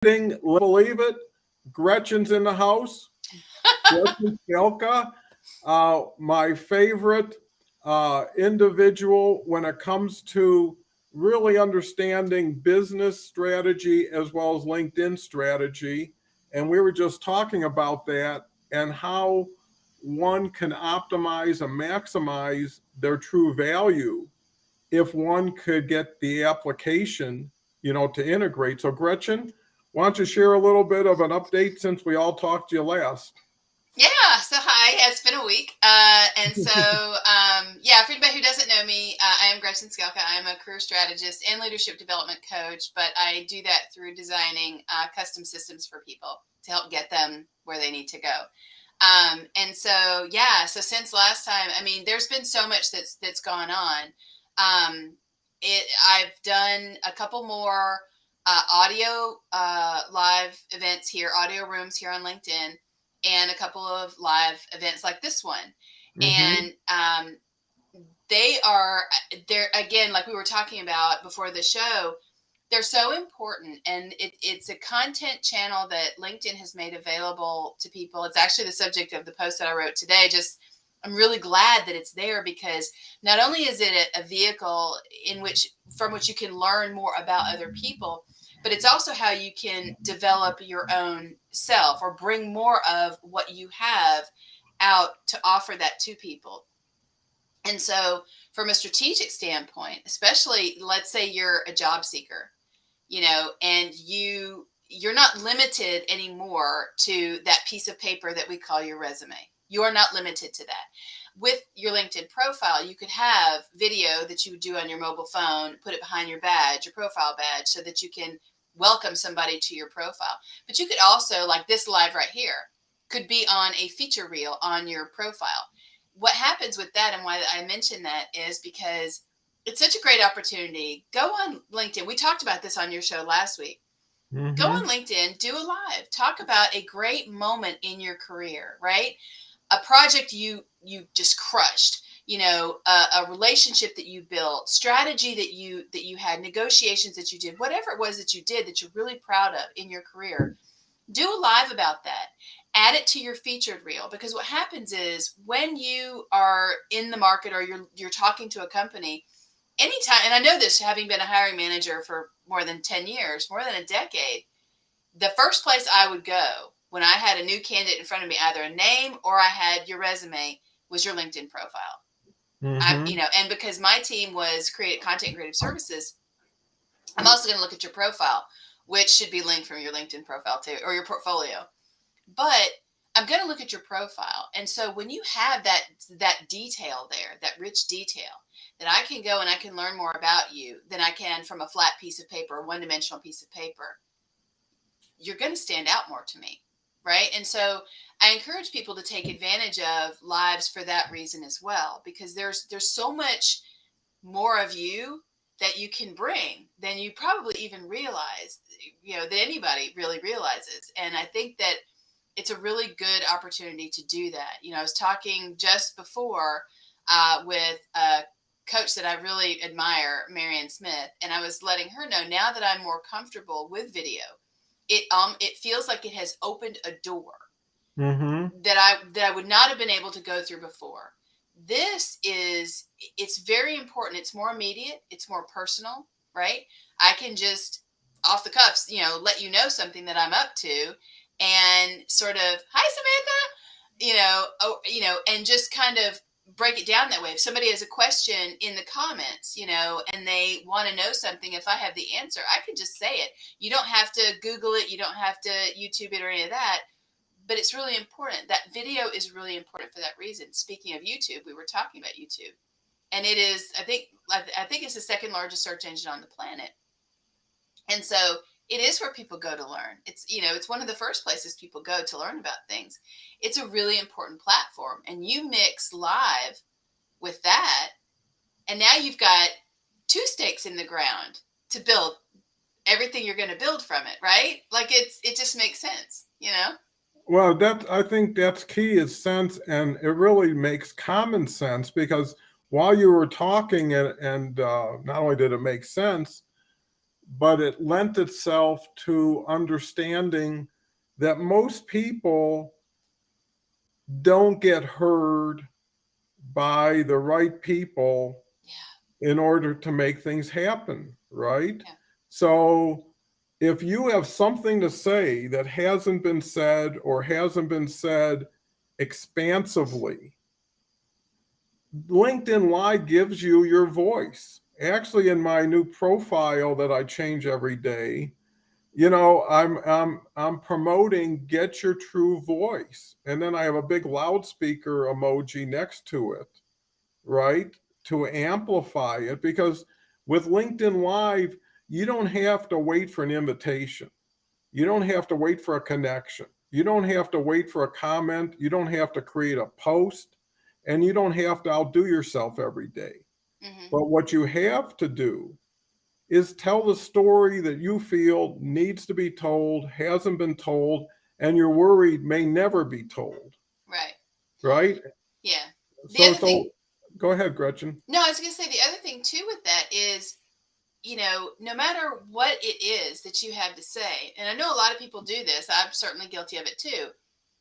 Believe it, Gretchen's in the house. Gretchen Skelka, my favorite individual when it comes to really understanding business strategy as well as LinkedIn strategy. And we were just talking about that and how one can optimize and maximize their true value if one could get the application, to integrate. So, Gretchen, why don't you share a little bit of an update since we all talked to you last? Yeah, so hi, yeah, it's been a week. Yeah, for anybody who doesn't know me, I am Gretchen Skelka. I'm a career strategist and leadership development coach, but I do that through designing custom systems for people to help get them where they need to go. So since last time, I mean, there's been so much that's gone on. I've done a couple more audio live events here, audio rooms here on LinkedIn, and a couple of live events like this one. Mm-hmm. And they are there again, like we were talking about before the show. They're so important, and it's a content channel that LinkedIn has made available to people. It's actually the subject of the post that I wrote today. Just I'm really glad that it's there because not only is it a vehicle from which you can learn more about other people, but it's also how you can develop your own self or bring more of what you have out to offer that to people. And so, from a strategic standpoint, especially let's say you're a job seeker, and you're not limited anymore to that piece of paper that we call your resume. You are not limited to that. With your LinkedIn profile, you could have video that you would do on your mobile phone, put it behind your badge, your profile badge, so that you can welcome somebody to your profile. But you could also, like this live right here, could be on a feature reel on your profile. What happens with that, and why I mention that, is because it's such a great opportunity. Go on LinkedIn. We talked about this on your show last week. Go Mm-hmm. on LinkedIn, do a live, talk about a great moment in your career, right? A project you just crushed, a relationship that you built, strategy that you had, negotiations that you did, whatever it was that you did that you're really proud of in your career. Do a live about that. Add it to your featured reel, because what happens is when you are in the market or you're talking to a company anytime, and I know this having been a hiring manager for more than 10 years, more than a decade, the first place I would go when I had a new candidate in front of me, either a name or I had your resume, was your LinkedIn profile. Mm-hmm. And because my team was content and creative services, I'm also going to look at your profile, which should be linked from your LinkedIn profile too, or your portfolio. But I'm going to look at your profile. And so when you have that detail there, that rich detail, that I can go and I can learn more about you than I can from a flat piece of paper, a one-dimensional piece of paper, you're going to stand out more to me, right? And so I encourage people to take advantage of lives for that reason as well, because there's so much more of you that you can bring than you probably even realize, that anybody really realizes. And I think that it's a really good opportunity to do that. I was talking just before with a coach that I really admire, Marianne Smith, and I was letting her know, now that I'm more comfortable with video, it feels like it has opened a door Mm-hmm. that I would not have been able to go through before. It's very important. It's more immediate. It's more personal, right? I can just off the cuffs, let you know something that I'm up to, and sort of, hi Samantha, and just kind of break it down that way. If somebody has a question in the comments, and they want to know something, if I have the answer, I can just say it. You don't have to Google it. You don't have to YouTube it or any of that. But it's really important. That video is really important for that reason. Speaking of YouTube, we were talking about YouTube, and it is, I think it's the second largest search engine on the planet. And so it is where people go to learn. It's one of the first places people go to learn about things. It's a really important platform, and you mix live with that, and now you've got two stakes in the ground to build everything you're going to build from it, right? Like it just makes sense. Well, I think that's key is sense, and it really makes common sense because while you were talking, and not only did it make sense, but it lent itself to understanding that most people don't get heard by the right people Yeah. in order to make things happen, right? Yeah. So if you have something to say that hasn't been said or hasn't been said expansively, LinkedIn Live gives you your voice. Actually, in my new profile that I change every day, I'm promoting get your true voice. And then I have a big loudspeaker emoji next to it, right? To amplify it, because with LinkedIn Live, you don't have to wait for an invitation. You don't have to wait for a connection. You don't have to wait for a comment. You don't have to create a post, and you don't have to outdo yourself every day. Mm-hmm. But what you have to do is tell the story that you feel needs to be told, hasn't been told, and you're worried may never be told. Right. Right? Yeah. The So, other thing, go ahead, Gretchen. no, I was going to say the other thing too with that is, no matter what it is that you have to say, and I know a lot of people do this, I'm certainly guilty of it too.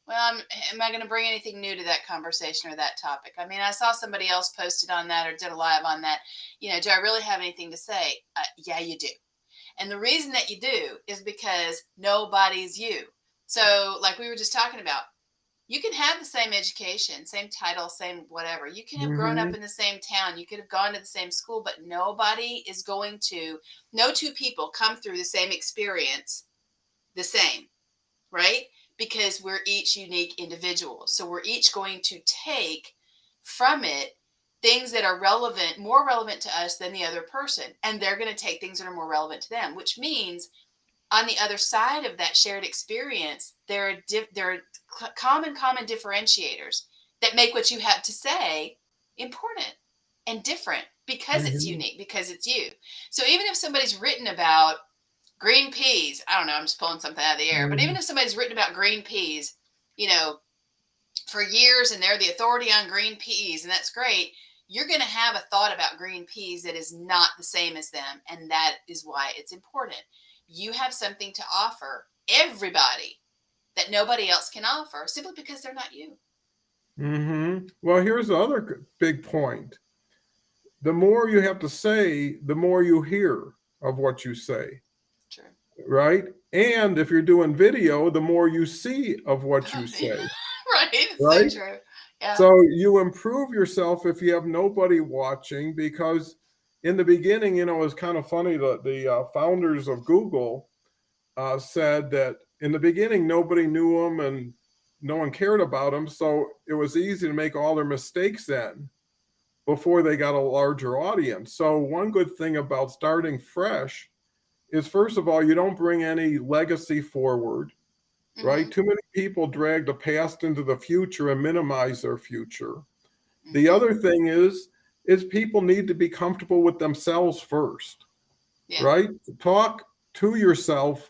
Well, am I going to bring anything new to that conversation or that topic? I mean, I saw somebody else posted on that or did a live on that. Do I really have anything to say? Yeah, you do. And the reason that you do is because nobody's you. So, like we were just talking about, you can have the same education, same title, same whatever. You can have grown up Mm-hmm. in the same town. You could have gone to the same school, but nobody is going to, no two people come through the same experience the same, right? Because we're each unique individuals. So we're each going to take from it things that are relevant, more relevant to us than the other person. And they're going to take things that are more relevant to them, which means on the other side of that shared experience, there are common differentiators that make what you have to say important and different because it's Mm-hmm. unique, because it's you. So even if somebody's written about green peas, I don't know, I'm just pulling something out of the air, but even Mm-hmm. if somebody's written about green peas, for years and they're the authority on green peas, and that's great, you're going to have a thought about green peas that is not the same as them. And that is why it's important. You have something to offer everybody that nobody else can offer simply because they're not you. Mm-hmm. Well, here's the other big point. The more you have to say, the more you hear of what you say, True. right? And if you're doing video, the more you see of what you say, Right. It's so right? true. Yeah. So you improve yourself if you have nobody watching, because in the beginning, it was kind of funny that the founders of Google said that in the beginning, nobody knew them and no one cared about them. So it was easy to make all their mistakes then before they got a larger audience. So one good thing about starting fresh is, first of all, you don't bring any legacy forward, right? Mm-hmm. Too many people drag the past into the future and minimize their future. The Mm-hmm. other thing is people need to be comfortable with themselves first, Yeah. right? Talk to yourself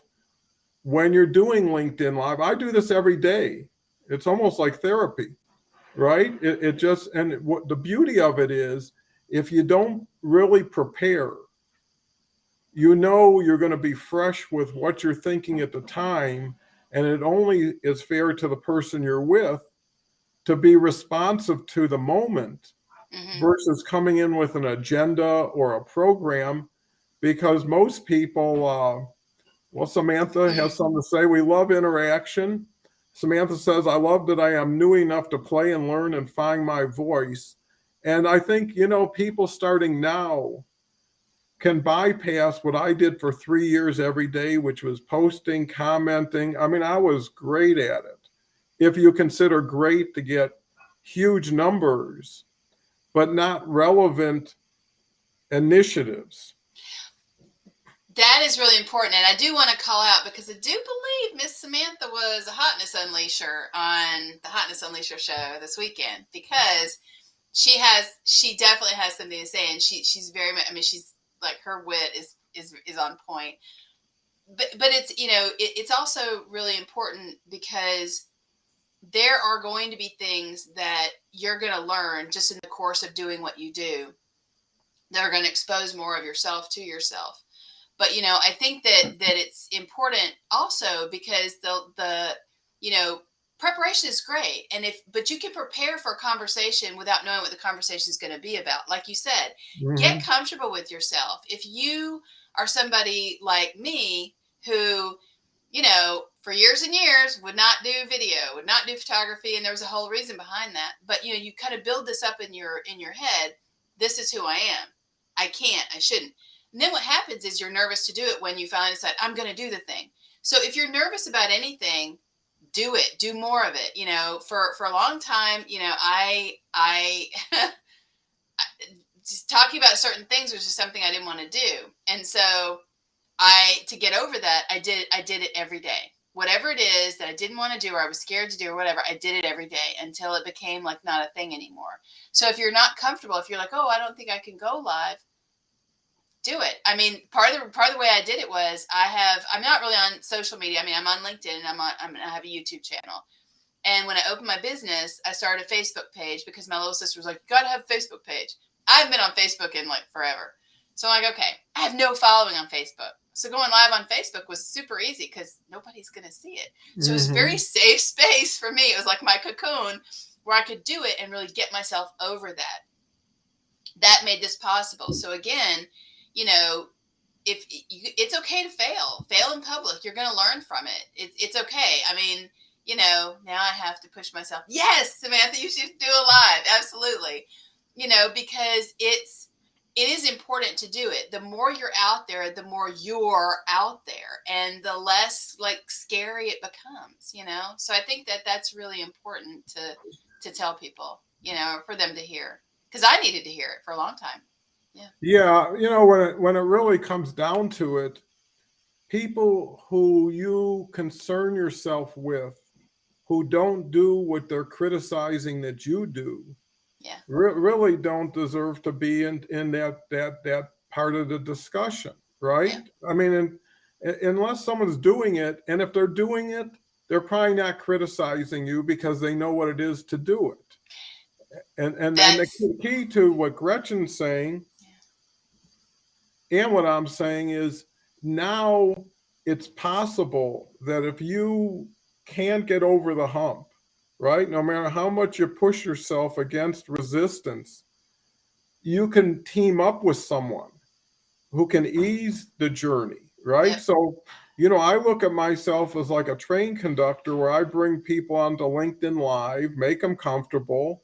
when you're doing LinkedIn Live. I do this every day. It's almost like therapy, right? It just, and what the beauty of it is, if you don't really prepare, you're going to be fresh with what you're thinking at the time. And it only is fair to the person you're with to be responsive to the moment Mm-hmm. versus coming in with an agenda or a program, because most people, well, Samantha has something to say. We love interaction. Samantha says, I love that I am new enough to play and learn and find my voice. And I think, people starting now can bypass what I did for 3 years every day, which was posting, commenting. I mean, I was great at it. If you consider great to get huge numbers, but not relevant initiatives. That is really important. And I do want to call out because I do believe Miss Samantha was a Hotness Unleasher on the Hotness Unleasher show this weekend, because she definitely has something to say, and she's very much, I mean, she's like, her wit is on point. But it's, it's also really important because there are going to be things that you're going to learn just in the course of doing what you do that are going to expose more of yourself to yourself. But, you know, I think that it's important also because the, you know, preparation is great. But you can prepare for a conversation without knowing what the conversation is going to be about. Like you said, get Mhm. comfortable with yourself. If you are somebody like me who, you know, for years and years would not do video, would not do photography, and there was a whole reason behind that. But, you know, you kind of build this up in your head. This is who I am. I can't, I shouldn't. And then what happens is you're nervous to do it when you finally decide, I'm going to do the thing. So if you're nervous about anything, do it, do more of it. You know, for a long time, you know, I just talking about certain things was just something I didn't want to do. And so to get over that, I did it every day. Whatever it is that I didn't want to do or I was scared to do or whatever, I did it every day until it became like not a thing anymore. So if you're not comfortable, if you're like, oh, I don't think I can go live, do it. I mean, part of the way I did it was I'm not really on social media. I mean, I'm on LinkedIn and I have a YouTube channel. And when I opened my business, I started a Facebook page because my little sister was like, you got to have a Facebook page. I've been on Facebook in like forever. So I'm like, okay, I have no following on Facebook. So going live on Facebook was super easy because nobody's going to see it. So it was a very Mhm. safe space for me. It was like my cocoon where I could do it and really get myself over that. That made this possible. So again, you know, it's okay to fail in public. You're going to learn from it. It's okay. I mean, you know, now I have to push myself. Yes, Samantha, you should do a live. Absolutely. You know, because it is important to do it. The more you're out there, the more you're out there and the less like scary it becomes, you know? So I think that that's really important to tell people, you know, for them to hear. Because I needed to hear it for a long time. Yeah. Yeah, you know, when it really comes down to it, people who you concern yourself with, who don't do what they're criticizing that you do, Yeah. really don't deserve to be in that part of the discussion, right? Yeah. I mean, unless someone's doing it, and if they're doing it, they're probably not criticizing you because they know what it is to do it. And the That's key to what Gretchen's saying and what I'm saying is now it's possible that if you can't get over the hump, right? No matter how much you push yourself against resistance, you can team up with someone who can ease the journey, right? yep. So, you know, I look at myself as like a train conductor where I bring people onto LinkedIn Live, make them comfortable,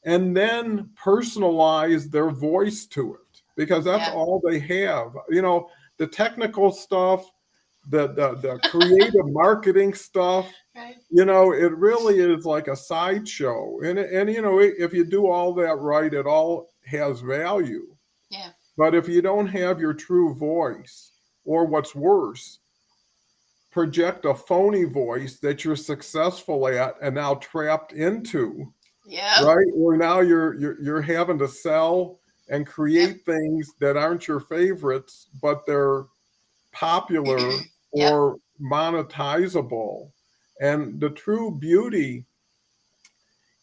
and then personalize their voice to it because that's Yeah. all they have. You know, the technical stuff, the creative marketing stuff, Right. you know, it really is like a sideshow. And you know, if you do all that right, it all has value. Yeah. But if you don't have your true voice, or what's worse, project a phony voice that you're successful at and now trapped into, Yep. right? Where now you're having to sell and Yep. create things that aren't your favorites, but they're popular Yep. or monetizable. And the true beauty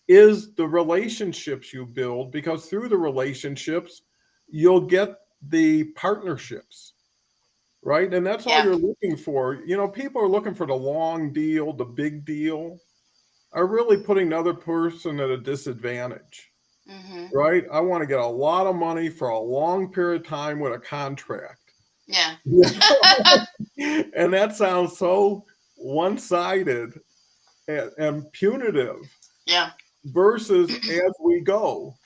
is the relationships you build because through the relationships, you'll get the partnerships, right? And that's all Yeah. you're looking for. You know, people are looking for the long deal, the big deal, are really putting the other person at a disadvantage, Mm-hmm. right? I want to get a lot of money for a long period of time with a contract. Yeah. You know? And that sounds so one-sided and punitive Yeah. versus as we go,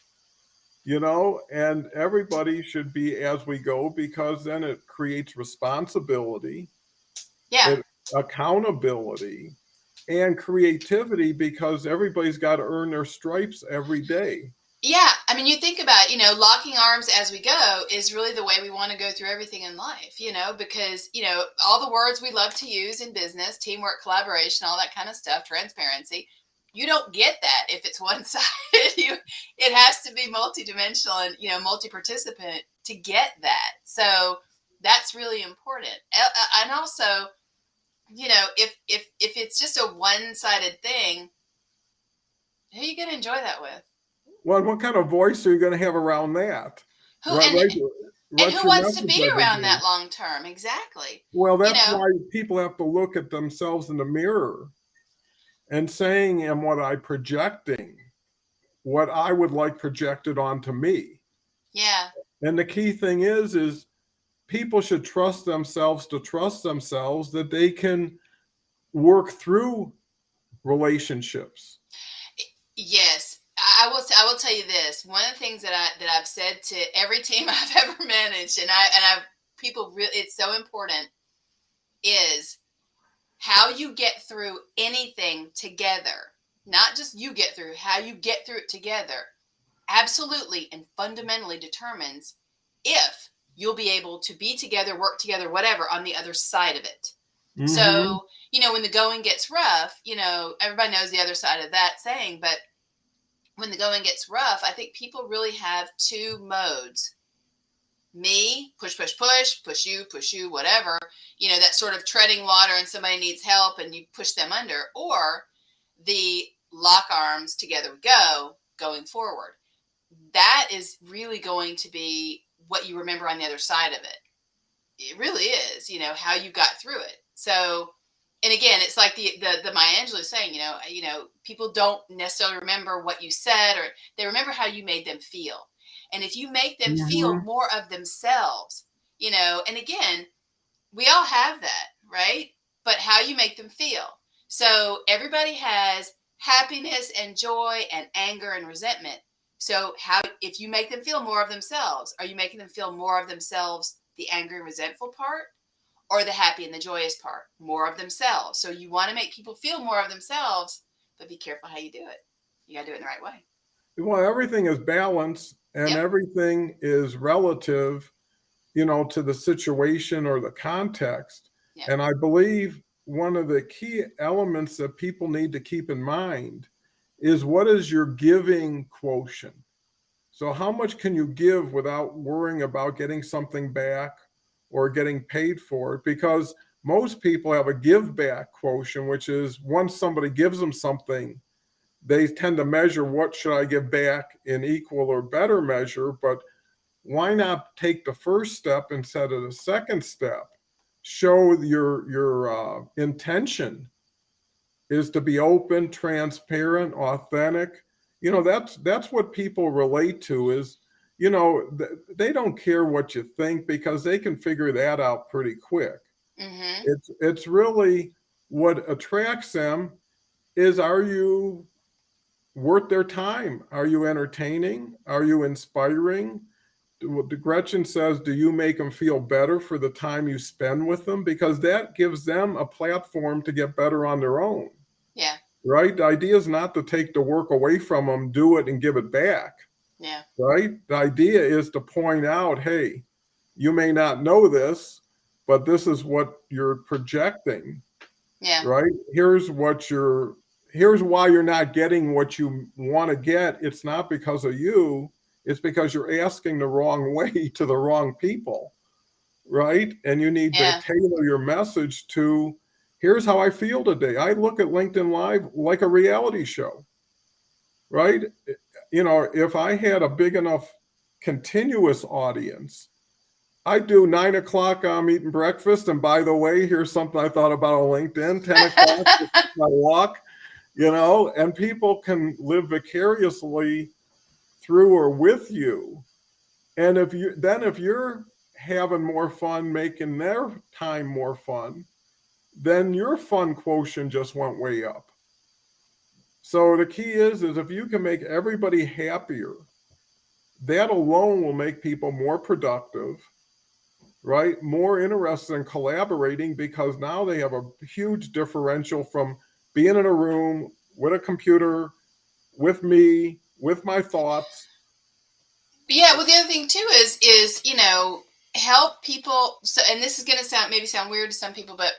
you know, and everybody should be as we go because then it creates responsibility, Yeah. it accountability, and creativity because everybody's got to earn their stripes every day. Yeah. I mean, you think about, you know, locking arms as we go is really the way we want to go through everything in life, you know, because, you know, all the words we love to use in business, teamwork, collaboration, all that kind of stuff, transparency, you don't get that if it's one sided. It has to be multidimensional and, you know, multi-participant to get that. So that's really important. And also, you know, if it's just a one-sided thing, who are you going to enjoy that with? Well, what kind of voice are you going to have around that? Who Right, and right. And what's who your wants to message be every around day? that long term? Exactly. Well, You that's know, why people have to look at themselves in the mirror and saying, am what I projecting what I would like projected onto me? yeah. And the key thing is people should trust themselves to trust themselves that they can work through relationships. Yes. I will tell you this. One of the things I've said to every team I've ever managed, and I people really, it's so important, is how you get through anything together. Not just you get through, how you get through it together absolutely and fundamentally determines if you'll be able to be together, work together, whatever, on the other side of it. Mm-hmm. So, when the going gets rough, everybody knows the other side of that saying, but when the going gets rough, I think people really have two modes. Me, push, push, push you, whatever, that sort of treading water and somebody needs help and you push them under, or the lock arms, together we go, going forward. That is really going to be what you remember on the other side of it. It really is, how you got through it. So, and again, it's like the Maya Angelou saying, people don't necessarily remember what you said, or they remember how you made them feel. And if you make them feel Mm-hmm. more of themselves, and again, we all have that, right? But how you make them feel. So everybody has happiness and joy and anger and resentment. So if you make them feel more of themselves, are you making them feel more of themselves, the angry and resentful part, or the happy and the joyous part, more of themselves? So you want to make people feel more of themselves, but be careful how you do it. You got to do it in the right way. Well, everything is balance and Yep. everything is relative, to the situation or the context. Yep. And I believe one of the key elements that people need to keep in mind is what is your giving quotient? So, how much can you give without worrying about getting something back or getting paid for it? Because most people have a give back quotient, which is once somebody gives them something, they tend to measure what should I give back in equal or better measure. But why not take the first step instead of the second step? Show your intention is to be open, transparent, authentic. That's what people relate to is, they don't care what you think because they can figure that out pretty quick. Mm-hmm. It's really what attracts them is, are you worth their time? Are you entertaining? Are you inspiring? Gretchen says, do you make them feel better for the time you spend with them? Because that gives them a platform to get better on their own. Yeah. Right? The idea is not to take the work away from them, do it and give it back. Yeah. Right? The idea is to point out, hey, you may not know this, but this is what you're projecting. Yeah. Right? Here's why you're not getting what you want to get. It's not because of you, it's because you're asking the wrong way to the wrong people. Right? And you need to Yeah. tailor your message to, here's how I feel today. I look at LinkedIn Live like a reality show, right? If I had a big enough continuous audience, I do 9 o'clock, I'm eating breakfast. And by the way, here's something I thought about on LinkedIn, 10 o'clock, my walk, and people can live vicariously through or with you. And if you're having more fun, making their time more fun, then your fun quotient just went way up. So the key is if you can make everybody happier, that alone will make people more productive, right? More interested in collaborating because now they have a huge differential from being in a room with a computer, with me, with my thoughts. Yeah, well, the other thing too is help people. So, and this is going to maybe sound weird to some people, but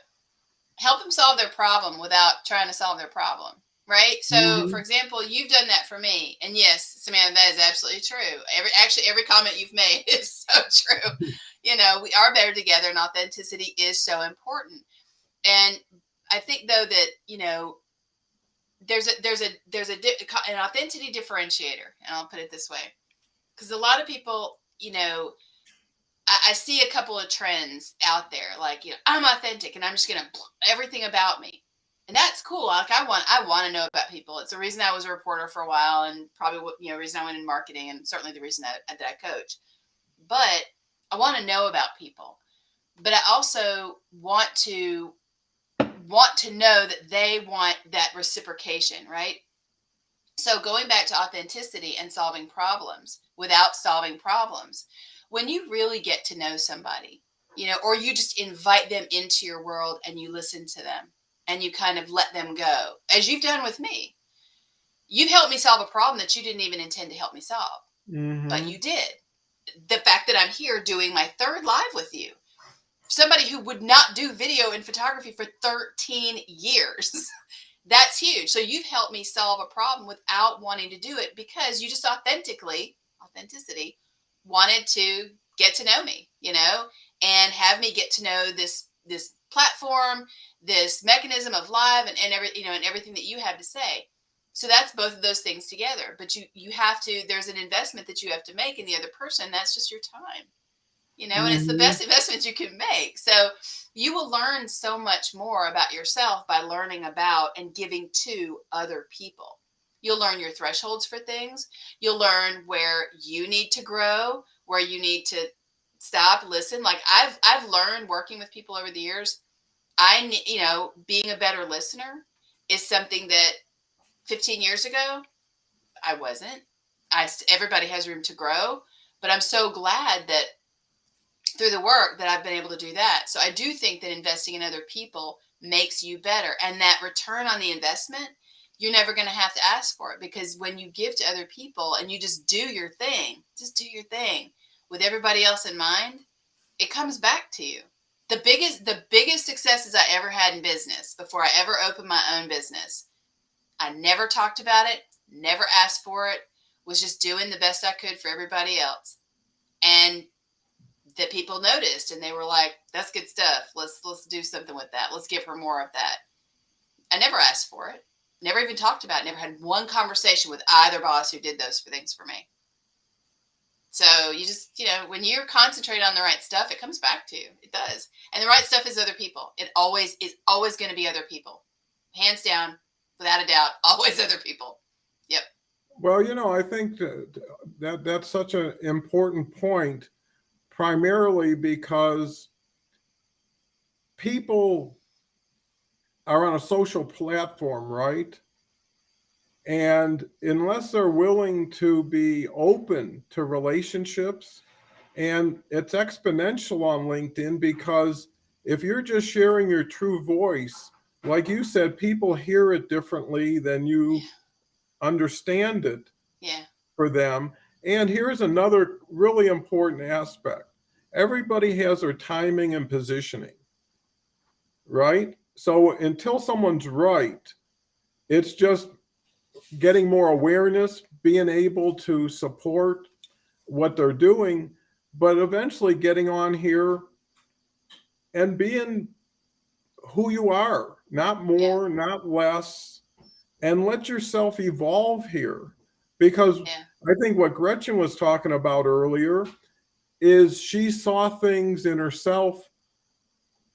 help them solve their problem without trying to solve their problem, right? So, for Mm-hmm. example, you've done that for me, and yes, Samantha, that is absolutely true. Every comment you've made is so true. We are better together, and authenticity is so important. And I think though that there's an authenticity differentiator, and I'll put it this way, because a lot of people, I see a couple of trends out there, like, I'm authentic and I'm just gonna everything about me. And that's cool. Like I want to know about people. It's the reason I was a reporter for a while, and probably what reason I went in marketing, and certainly the reason that I coach. But I want to know about people. But I also want to know that they want that reciprocation, right? So going back to authenticity and solving problems without solving problems, when you really get to know somebody, or you just invite them into your world and you listen to them and you kind of let them go, as you've done with me, you've helped me solve a problem that you didn't even intend to help me solve, but Mm-hmm. you did. The fact that I'm here doing my third live with you, somebody who would not do video and photography for 13 years. That's huge. So you've helped me solve a problem without wanting to do it, because you just authenticity, wanted to get to know me, and have me get to know this platform, this mechanism of live, and and everything that you have to say. So that's both of those things together. But you have to, there's an investment that you have to make in the other person. That's just your time, and it's the Mm-hmm. best investment you can make. So you will learn so much more about yourself by learning about and giving to other people. You'll learn your thresholds for things. You'll learn where you need to grow, where you need to stop, listen. Like I've learned working with people over the years, being a better listener is something that 15 years ago I wasn't. Everybody has room to grow, but I'm so glad that through the work that I've been able to do that. So I do think that investing in other people makes you better. And that return on the investment, you're never going to have to ask for it, because when you give to other people and you just do your thing with everybody else in mind, it comes back to you. The biggest successes I ever had in business before I ever opened my own business, I never talked about it, never asked for it, was just doing the best I could for everybody else. And that people noticed and they were like, that's good stuff. Let's do something with that. Let's give her more of that. I never asked for it. Never even talked about it. Never had one conversation with either boss who did those things for me. So you just, when you're concentrated on the right stuff, it comes back to you. It does. And the right stuff is other people. It always is always going to be other people. Hands down, without a doubt, always other people. Yep. Well, I think that's such an important point, primarily because people are on a social platform, right? And unless they're willing to be open to relationships, and it's exponential on LinkedIn, because if you're just sharing your true voice, like you said, people hear it differently than you Yeah. understand it Yeah. for them. And here's another really important aspect: everybody has their timing and positioning, right? So until someone's right, it's just getting more awareness, being able to support what they're doing, but eventually getting on here and being who you are, not Yeah. more, not less, and let yourself evolve here. Because Yeah. I think what Gretchen was talking about earlier is she saw things in herself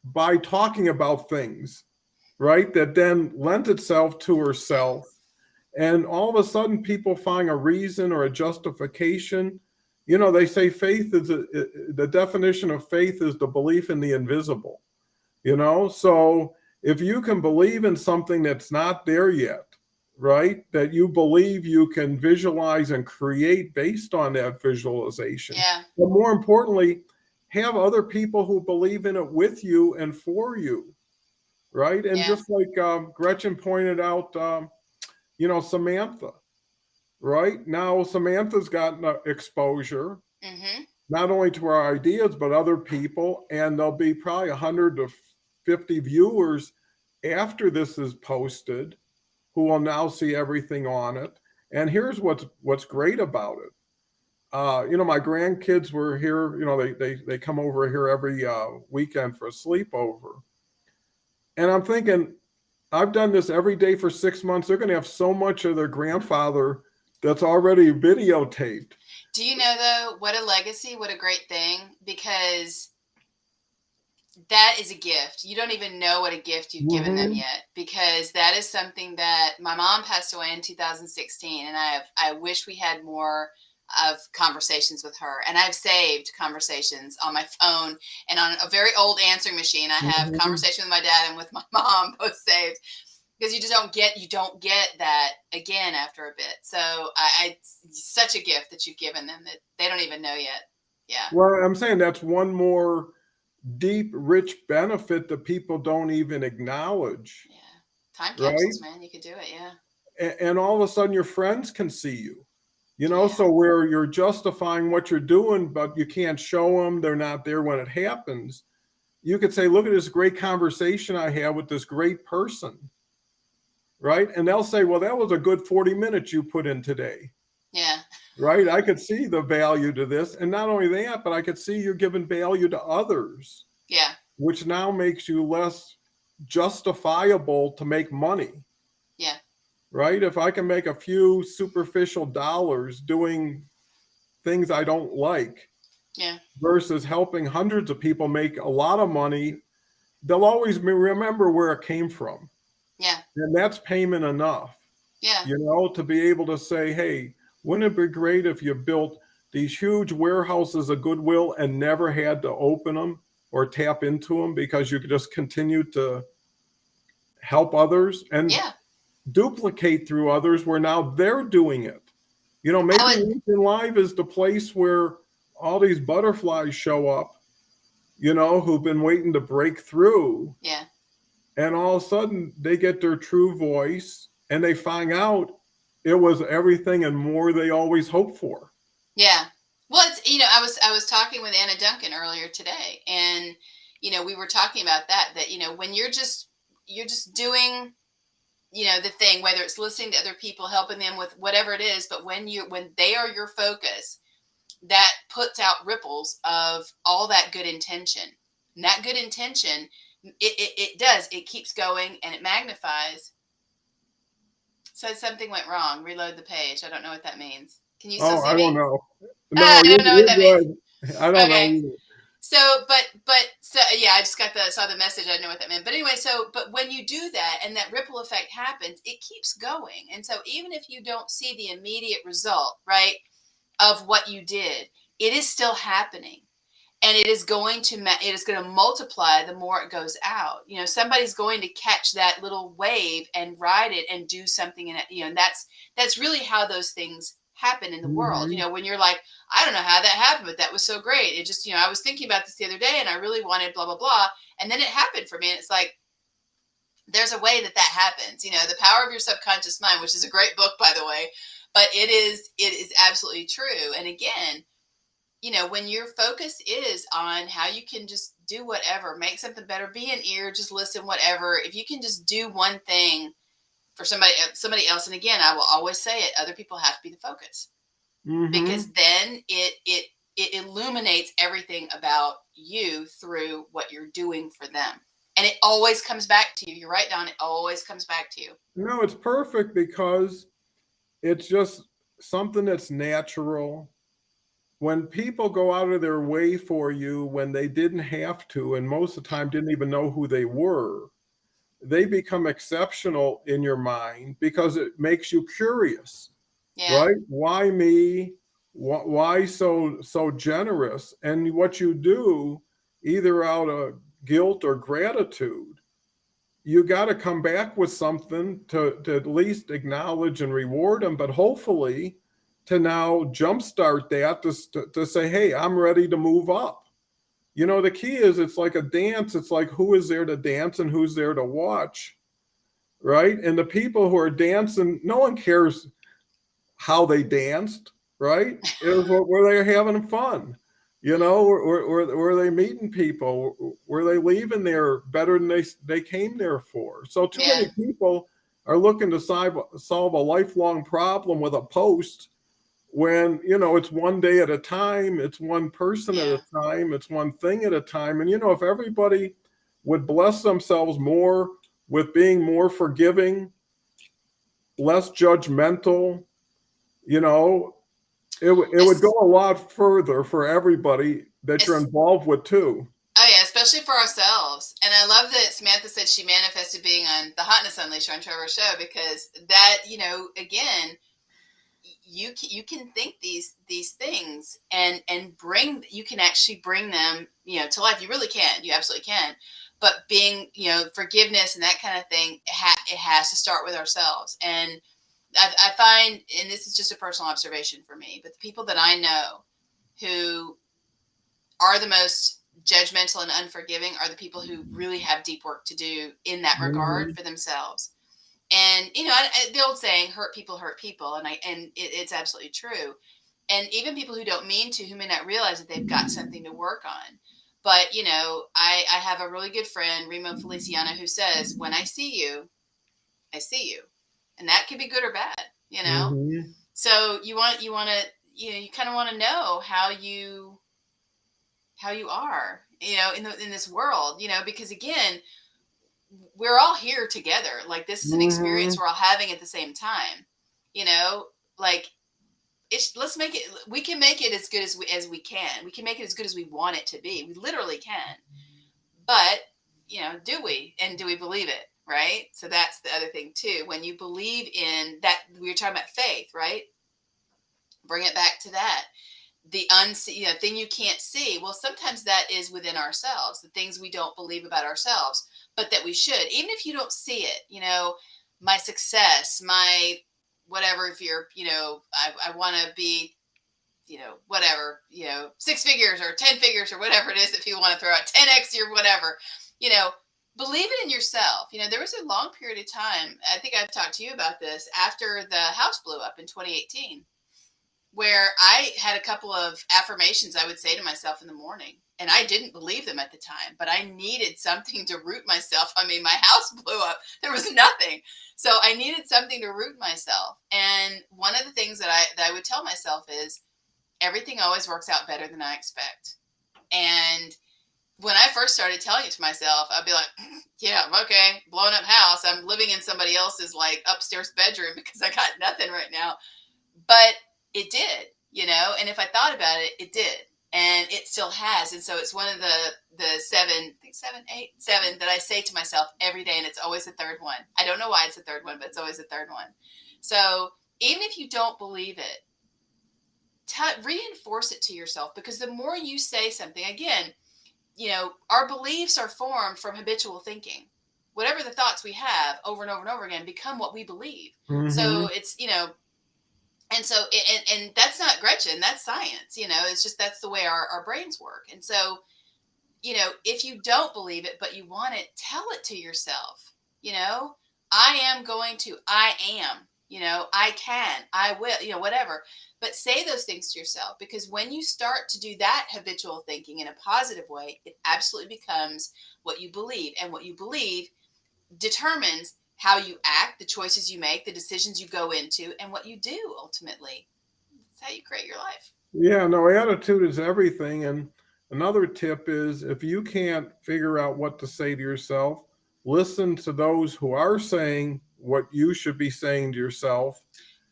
by talking about things, right? That then lent itself to Yeah. herself. And all of a sudden, people find a reason or a justification. They say faith is the definition of faith is the belief in the invisible. So if you can believe in something that's not there yet, right, that you believe you can visualize and create based on that visualization, Yeah. but more importantly, have other people who believe in it with you and for you, right? And Yeah. just like Gretchen pointed out, Samantha, right? Now Samantha's gotten exposure, Mm-hmm. not only to our ideas, but other people. And there'll be probably 100 to 50 viewers after this is posted who will now see everything on it. And here's what's great about it. My grandkids were here. They come over here every weekend for a sleepover. And I'm thinking, I've done this every day for 6 months. They're going to have so much of their grandfather that's already videotaped. Do you know though, what a legacy, what a great thing, because that is a gift. You don't even know what a gift you've given them Hmm. yet, because that is something that my mom passed away in 2016, and I wish we had more of conversations with her, and I've saved conversations on my phone and on a very old answering machine. I have Hmm. conversation with my dad and with my mom both saved, because you don't get that again after a bit. So it's such a gift that you've given them that they don't even know yet. Yeah. Well, I'm saying that's one more deep, rich benefit that people don't even acknowledge, Yeah. Time right? capsules, man. You could do it. Yeah. And all of a sudden your friends can see you, Yeah. so where you're justifying what you're doing, but you can't show them, they're not there when it happens. You could say, look at this great conversation I had with this great person, right? And they'll say, well, that was a good 40 minutes you put in today, Yeah. right? I could see the value to this. And not only that, but I could see you're giving value to others, Yeah. which now makes you less justifiable to make money, Yeah. right? If I can make a few superficial dollars doing things I don't like Yeah. versus helping hundreds of people make a lot of money, they'll always remember where it came from. Yeah. And that's payment enough, Yeah. to be able to say, hey, wouldn't it be great if you built these huge warehouses of goodwill and never had to open them or tap into them because you could just continue to help others and Yeah. duplicate through others where now they're doing it. I Maybe would. LinkedIn Live is the place where all these butterflies show up, who've been waiting to break through. Yeah. And all of a sudden they get their true voice and they find out it was everything and more they always hoped for. Yeah. Well, it's, I was talking with Anna Duncan earlier today, and we were talking about that when you're just doing the thing, whether it's listening to other people, helping them with whatever it is, but when they are your focus, that puts out ripples of all that good intention. And that good intention, it keeps going and it magnifies. Said something went wrong. Reload the page. I don't know what that means. Can you still Oh, see I don't me? know. Ah, No, I don't know what that you're means. good. I don't know Okay. either. So, so yeah, I just saw the message. I didn't know what that meant. But anyway, but when you do that and that ripple effect happens, it keeps going. And so even if you don't see the immediate result, right, of what you did, it is still happening. And it is going to multiply the more it goes out. Somebody's going to catch that little wave and ride it and do something in it. And that's really how those things happen in the world. Hmm. When you're like, I don't know how that happened, but that was so great. It just, I was thinking about this the other day and I really wanted blah, blah, blah. And then it happened for me. And it's like, there's a way that happens. The Power of Your Subconscious Mind, which is a great book, by the way, but it is absolutely true. And again, when your focus is on how you can just do whatever, make something better, be an ear, just listen, whatever. If you can just do one thing for somebody else, and again, I will always say it, other people have to be the focus, Hmm. because then it illuminates everything about you through what you're doing for them. And it always comes back to you. You're right, Don. It always comes back to you. No, it's perfect because it's just something that's natural. When people go out of their way for you when they didn't have to, and most of the time didn't even know who they were, they become exceptional in your mind because it makes you curious, Yeah. right? Why me? Why so generous? And what you do, either out of guilt or gratitude, you got to come back with something to at least acknowledge and reward them, but hopefully to now jumpstart that to say, hey, I'm ready to move up. The key is it's like a dance. It's like who is there to dance and who's there to watch, right? And the people who are dancing, no one cares how they danced, right? It was where they were having fun. Were they meeting people? Were they leaving there better than they came there for? So too Yeah. many people are looking to solve a lifelong problem with a post when, it's one day at a time, it's one person at Yeah. a time, it's one thing at a time. And, if everybody would bless themselves more with being more forgiving, less judgmental, you know, It would go a lot further for everybody that you're Es- involved with too. Oh yeah, especially for ourselves. And I love that Samantha said she manifested being on the Hotness Unleashed on Trevor's show, because that, again, you can think these things and bring, you can actually bring them, to life. You really can. You absolutely can. But being, forgiveness and that kind of thing, it has to start with ourselves. And I find, and this is just a personal observation for me, but the people that I know who are the most judgmental and unforgiving are the people who really have deep work to do in that regard Mhm. for themselves. And the old saying, "Hurt people hurt people," and it's absolutely true. And even people who don't mean to, who may not realize that they've got something to work on. But I have a really good friend, Remo Feliciano, who says, "When I see you, I see you," and that can be good or bad. Mhm. So you want to you kind of want to know how you are, in this world, because again, we're all here together. Like, this is an experience Mhm. we're all having at the same time. Like, let's make it. We can make it as good as we can. We can make it as good as we want it to be. We literally can. But do we? And do we believe it? Right. So that's the other thing too. When you believe in that, we were talking about faith, right? Bring it back to that. The unseen, thing you can't see. Well, sometimes that is within ourselves, the things we don't believe about ourselves, but that we should, even if you don't see it. My success, my whatever. If you're, I want to be, whatever, six figures or 10 figures or whatever it is. If you want to throw out 10x or whatever, you know, believe it in yourself. There was a long period of time. I think I've talked to you about this after the house blew up in 2018, where I had a couple of affirmations I would say to myself in the morning. And I didn't believe them at the time, but I needed something to root myself. I mean, my house blew up. There was nothing. So I needed something to root myself. And one of the things that I would tell myself is, everything always works out better than I expect. And when I first started telling it to myself, I'd be like, yeah, okay, blown up house. I'm living in somebody else's like upstairs bedroom because I got nothing right now. But it did, and if I thought about it, it did. And it still has. And so it's one of the seven, I think seven, eight, seven that I say to myself every day. And it's always the third one. I don't know why it's the third one, but it's always the third one. So even if you don't believe it, reinforce it to yourself, because the more you say something, again, our beliefs are formed from habitual thinking. Whatever the thoughts we have over and over and over again become what we believe. So Mhm. it's, and so, and that's not Gretchen, that's science. It's just, that's the way our brains work. And so, if you don't believe it, but you want it, tell it to yourself. I am going to, I am, I can, I will, whatever. But say those things to yourself, because when you start to do that habitual thinking in a positive way, it absolutely becomes what you believe. And what you believe determines how you act, the choices you make, the decisions you go into, and what you do ultimately. That's how you create your life. Yeah, no, attitude is everything. And another tip is, if you can't figure out what to say to yourself, listen to those who are saying what you should be saying to yourself,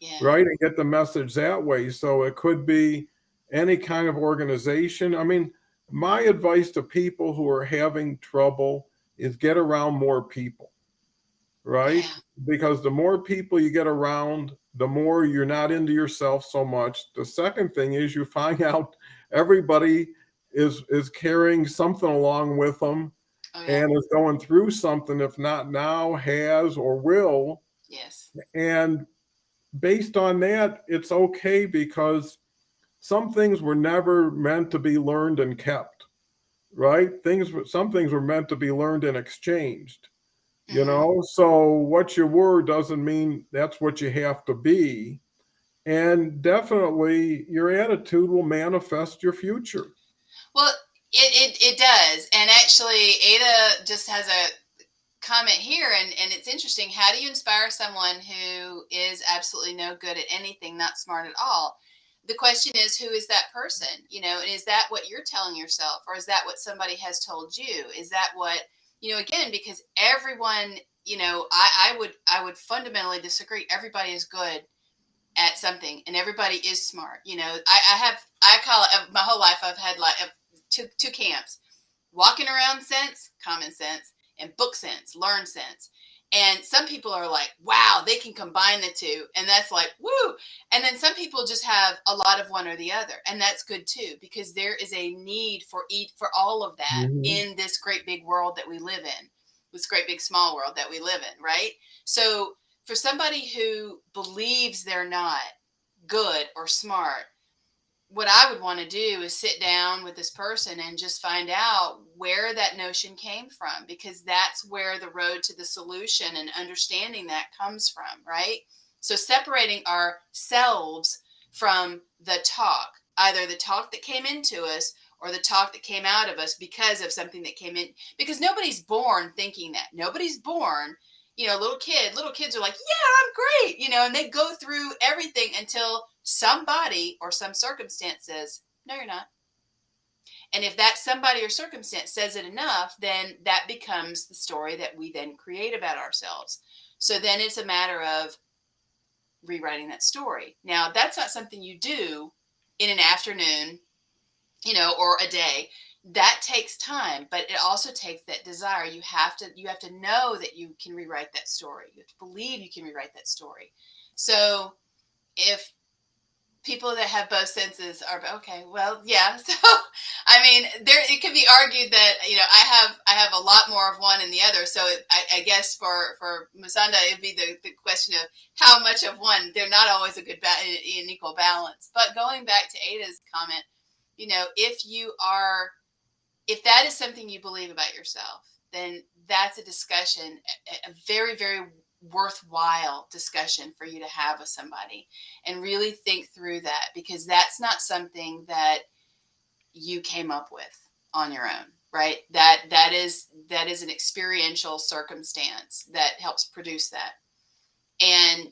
Yeah. right? And get the message that way. So it could be any kind of organization. I mean, my advice to people who are having trouble is get around more people, right? Yeah. Because the more people you get around, the more you're not into yourself so much. The second thing is, you find out everybody is carrying something along with them Oh, yeah. and is going through something, if not now, has or will. Yes. And based on that, it's okay, because some things were never meant to be learned and kept, right? Some things were meant to be learned and exchanged. Hmm. So what you were doesn't mean that's what you have to be. And definitely your attitude will manifest your future. Well, it does. And actually, Ada just has a comment here, and it's interesting. How do you inspire someone who is absolutely no good at anything, not smart at all? The question is, who is that person? And is that what you're telling yourself, or is that what somebody has told you? Is that what, again, because everyone, I would fundamentally disagree. Everybody is good at something, and everybody is smart. I call it, my whole life I've had like two camps: walking around sense, common sense, and book sense, learn sense. And some people are like, wow, they can combine the two. And that's like, woo. And then some people just have a lot of one or the other. And that's good too, because there is a need for all of that in this great big world that we live in, this great big small world that we live in, right? So for somebody who believes they're not good or smart, what I would want to do is sit down with this person and just find out where that notion came from, because that's where the road to the solution and understanding that comes from, right? So separating ourselves from the talk, either the talk that came into us or the talk that came out of us because of something that came in, because nobody's born thinking that. Nobody's born, little kids are like, yeah, I'm great, and they go through everything until somebody or some circumstance says, no, you're not. And if that somebody or circumstance says it enough, then that becomes the story that we then create about ourselves. So then it's a matter of rewriting that story. Now, that's not something you do in an afternoon, or a day. That takes time, but it also takes that desire. You have to know that you can rewrite that story. You have to believe you can rewrite that story. So if people that have both senses are okay, well, yeah. So I mean, it could be argued that I have a lot more of one than the other. So I guess for Musonda, it'd be the question of how much of one. They're not always a good an equal balance. But going back to Ada's comment, if that is something you believe about yourself, then that's a discussion, a very, very worthwhile discussion for you to have with somebody and really think through that, because that's not something that you came up with on your own, right? That is an experiential circumstance that helps produce that. And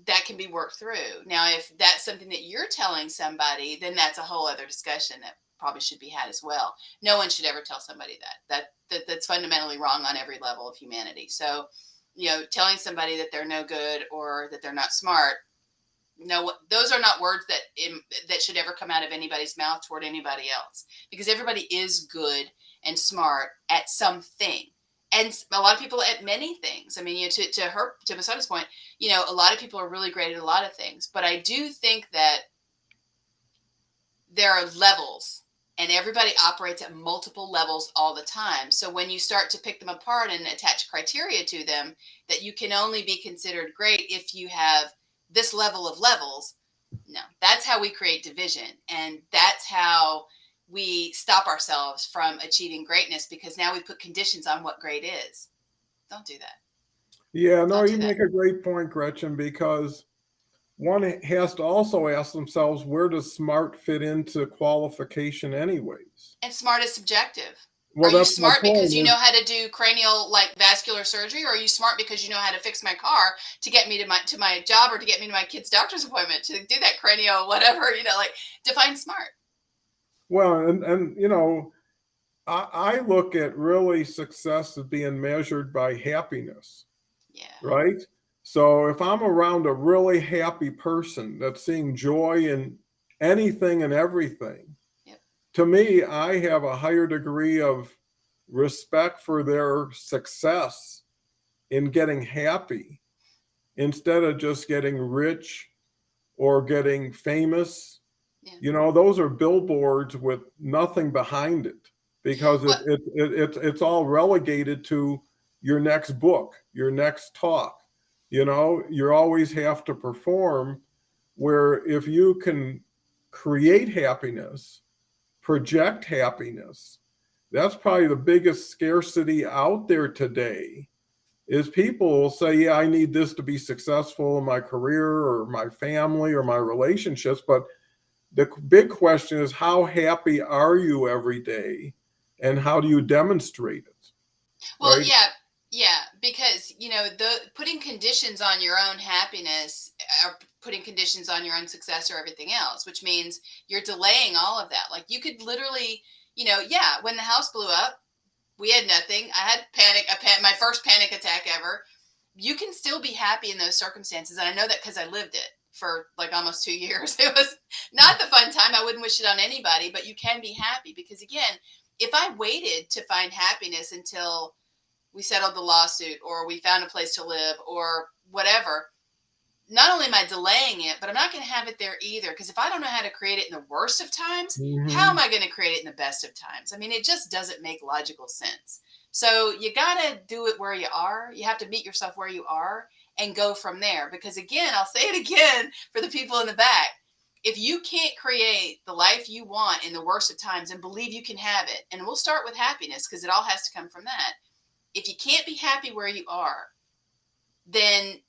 that can be worked through. Now, if that's something that you're telling somebody, then that's a whole other discussion that probably should be had as well. No one should ever tell somebody that's fundamentally wrong on every level of humanity. So, telling somebody that they're no good or that they're not smart, no, those are not words that should ever come out of anybody's mouth toward anybody else, because everybody is good and smart at something. And a lot of people at many things. I mean, to Musonda's point, a lot of people are really great at a lot of things. But I do think that there are levels, and everybody operates at multiple levels all the time. So when you start to pick them apart and attach criteria to them, that you can only be considered great if you have this level of levels. No, that's how we create division. And that's how we stop ourselves from achieving greatness, because now we put conditions on what great is. Don't do that. Yeah, no, you make a great point, Gretchen, because one has to also ask themselves, where does smart fit into qualification anyways? And smart is subjective. Well, are you smart because you know how to do cranial vascular surgery, or are you smart because you know how to fix my car to get me to my job, or to get me to my kid's doctor's appointment, to do that cranial whatever, define smart. Well, and I look at really success as being measured by happiness. Yeah. Right? So if I'm around a really happy person that's seeing joy in anything and everything, yep. To me, I have a higher degree of respect for their success in getting happy instead of just getting rich or getting famous. Yeah. Those are billboards with nothing behind it, because it's all relegated to your next book, your next talk. You always have to perform, where if you can create happiness, project happiness, that's probably the biggest scarcity out there today, is people will say, yeah, I need this to be successful in my career or my family or my relationships. But the big question is, how happy are you every day, and how do you demonstrate it? Well, right? Yeah, because, putting conditions on your own happiness or putting conditions on your own success or everything else, which means you're delaying all of that. Like, you could literally, when the house blew up, we had nothing. I had my first panic attack ever. You can still be happy in those circumstances. And I know that because I lived it for like almost 2 years. It was not the fun time. I wouldn't wish it on anybody, but you can be happy because, again, if I waited to find happiness until we settled the lawsuit or we found a place to live or whatever, not only am I delaying it, but I'm not going to have it there either. Because if I don't know how to create it in the worst of times, how am I going to create it in the best of times? I mean, it just doesn't make logical sense. So you got to do it where you are. You have to meet yourself where you are and go from there. Because again, I'll say it again for the people in the back. If you can't create the life you want in the worst of times and believe you can have it, and we'll start with happiness because it all has to come from that. If you can't be happy where you are, then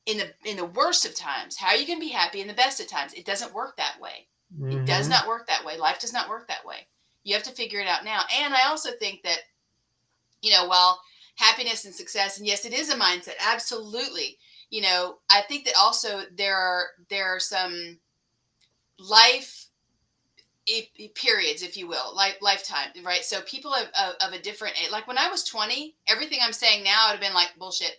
in the worst of times, how are you going to be happy in the best of times? It doesn't work that way. It does not work that way. Life does not work that way. You have to figure it out now. And I also think that, while happiness and success, and yes, it is a mindset, absolutely. I think that also there are some life periods, if you will, like lifetime, right? So people of a different age, like when I was 20, everything I'm saying now would have been like bullshit.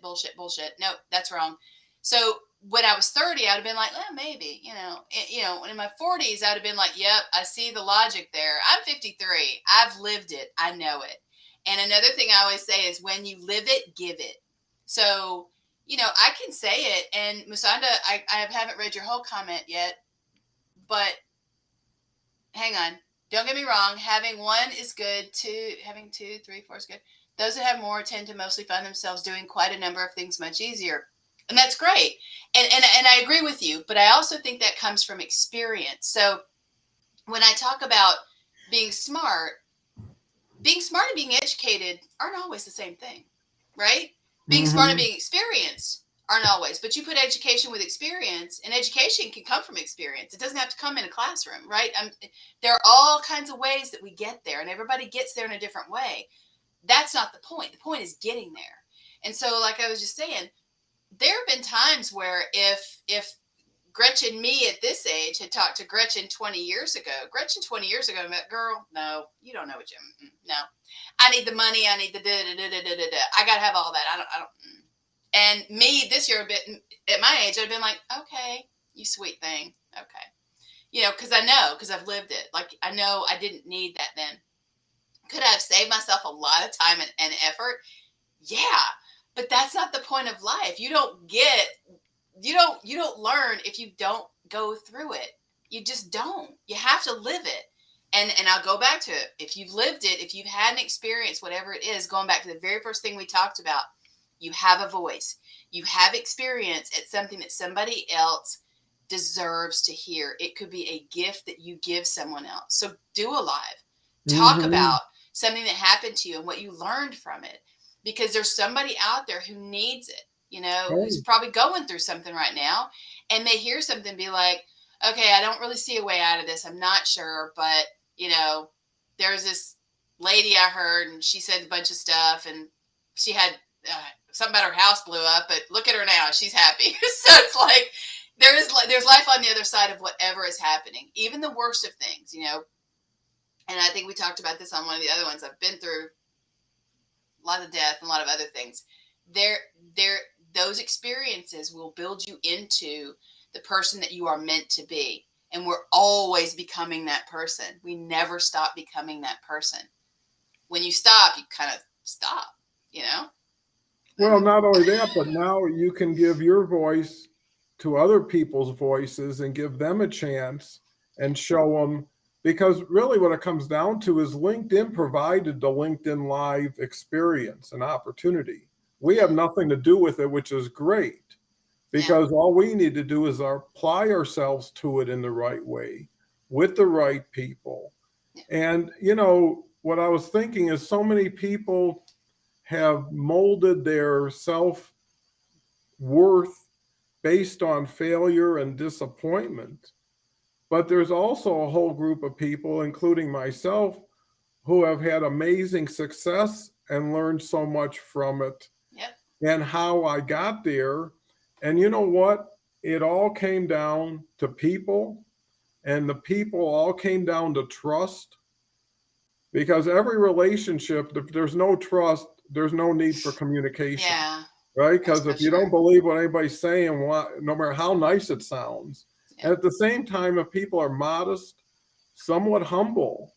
No, that's wrong. So when I was 30, I'd have been like, maybe, when in my 40s, I'd have been like, yep, I see the logic there. I'm 53. I've lived it. I know it. And another thing I always say is when you live it, give it. So, I can say it. And Musanda, I haven't read your whole comment yet, but hang on. Don't get me wrong. Having one is good. Having 2, 3, 4 is good. Those that have more tend to mostly find themselves doing quite a number of things much easier. And that's great. And I agree with you, but I also think that comes from experience. So when I talk about being smart and being educated aren't always the same thing, right? Being smart and being experienced aren't always, but you put education with experience, and education can come from experience. It doesn't have to come in a classroom, right? There are all kinds of ways that we get there, and everybody gets there in a different way. That's not the point. The point is getting there. And so, like I was just saying, there have been times where if Gretchen, me at this age, had talked to Gretchen 20 years ago, I'm like, girl, no, you don't know what no. I need the money. I need the da-da-da-da-da-da-da. I got to have all that. I don't. And me this year, a bit at my age, I'd been like, okay, you sweet thing. Okay. Because I've lived it. Like, I know I didn't need that then. Could I have saved myself a lot of time and effort? Yeah. But that's not the point of life. You don't learn if you don't go through it. You just don't. You have to live it. And I'll go back to it. If you've lived it, if you've had an experience, whatever it is, going back to the very first thing we talked about, you have a voice. You have experience at something that somebody else deserves to hear. It could be a gift that you give someone else. So do a live. Talk about something that happened to you and what you learned from it. Because there's somebody out there who needs it, who's probably going through something right now and may hear something and be like, okay, I don't really see a way out of this. I'm not sure, but, there's this lady I heard and she said a bunch of stuff and she had something about her house blew up, but look at her now. She's happy. So it's like there's life on the other side of whatever is happening, even the worst of things, And I think we talked about this on one of the other ones. I've been through a lot of death and a lot of other things. Those experiences will build you into the person that you are meant to be. And we're always becoming that person. We never stop becoming that person. When you stop, you kind of stop, Well, not only that, but now you can give your voice to other people's voices and give them a chance and show them. Because really what it comes down to is LinkedIn provided the LinkedIn Live experience and opportunity. We have nothing to do with it, which is great, because all we need to do is apply ourselves to it in the right way with the right people. And, what I was thinking is so many people have molded their self-worth based on failure and disappointment. But there's also a whole group of people, including myself, who have had amazing success and learned so much from it and how I got there. And you know what? It all came down to people, and the people all came down to trust. Because every relationship, if there's no trust, there's no need for communication. Yeah. right? That's Because so if you don't true. believe what anybody's saying, no matter how nice it sounds, Yeah. and at the same time, if people are modest, somewhat humble,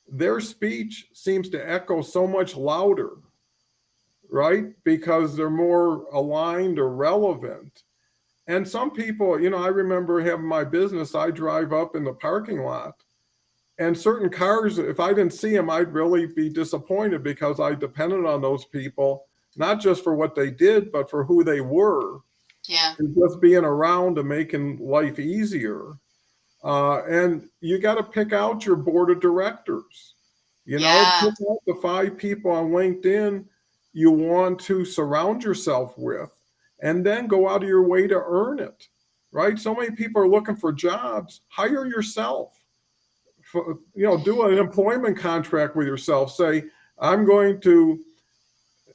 their speech seems to echo so much louder, right? Because they're more aligned or relevant. And some people, I remember having my business, I drive up in the parking lot, and certain cars, if I didn't see them, I'd really be disappointed because I depended on those people, not just for what they did, but for who they were, Yeah. and just being around and making life easier. And you got to pick out your board of directors. Yeah. Pick out the 5 people on LinkedIn you want to surround yourself with, and then go out of your way to earn it, right? So many people are looking for jobs. Hire yourself. Do an employment contract with yourself. Say, I'm going to